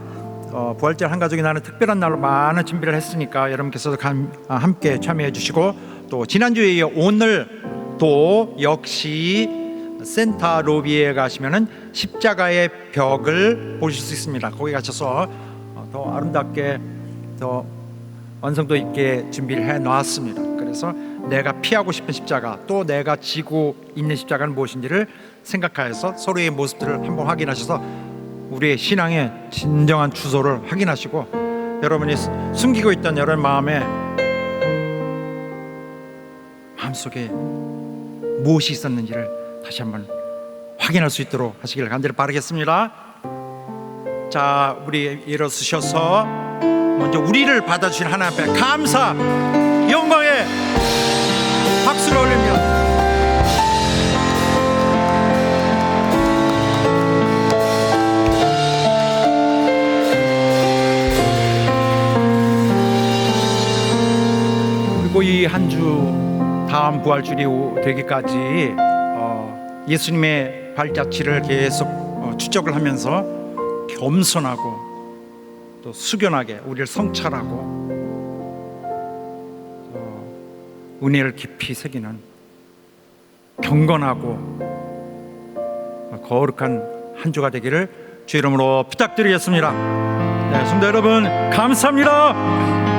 Speaker 5: 부활절 한 가족이 나는 특별한 날로 많은 준비를 했으니까 여러분께서도 함께 참여해 주시고, 또 지난주에 이어 오늘 또 역시 센터 로비에 가시면은 십자가의 벽을 보실 수 있습니다. 거기 가셔서 더 아름답게 더 완성도 있게 준비를 해 놨습니다. 그래서 내가 피하고 싶은 십자가, 또 내가 지고 있는 십자가는 무엇인지를 생각하여서 서로의 모습들을 한번 확인하셔서 우리의 신앙의 진정한 주소를 확인하시고, 여러분이 숨기고 있던 여러분 마음속에 무엇이 있었는지를 다시 한번 확인할 수 있도록 하시길 간절히 바라겠습니다. 자, 우리 일어서셔서 먼저 우리를 받아주신 하나님 앞에 감사, 영광의 박수를 올립니다. 그리고 이 한 주 다음 부활주일이 되기까지 예수님의 발자취를 계속 추적을 하면서 겸손하고 또 숙연하게 우리를 성찰하고 은혜를 깊이 새기는 경건하고 거룩한 한 주가 되기를 주 이름으로 부탁드리겠습니다. 네, 성도 여러분 감사합니다.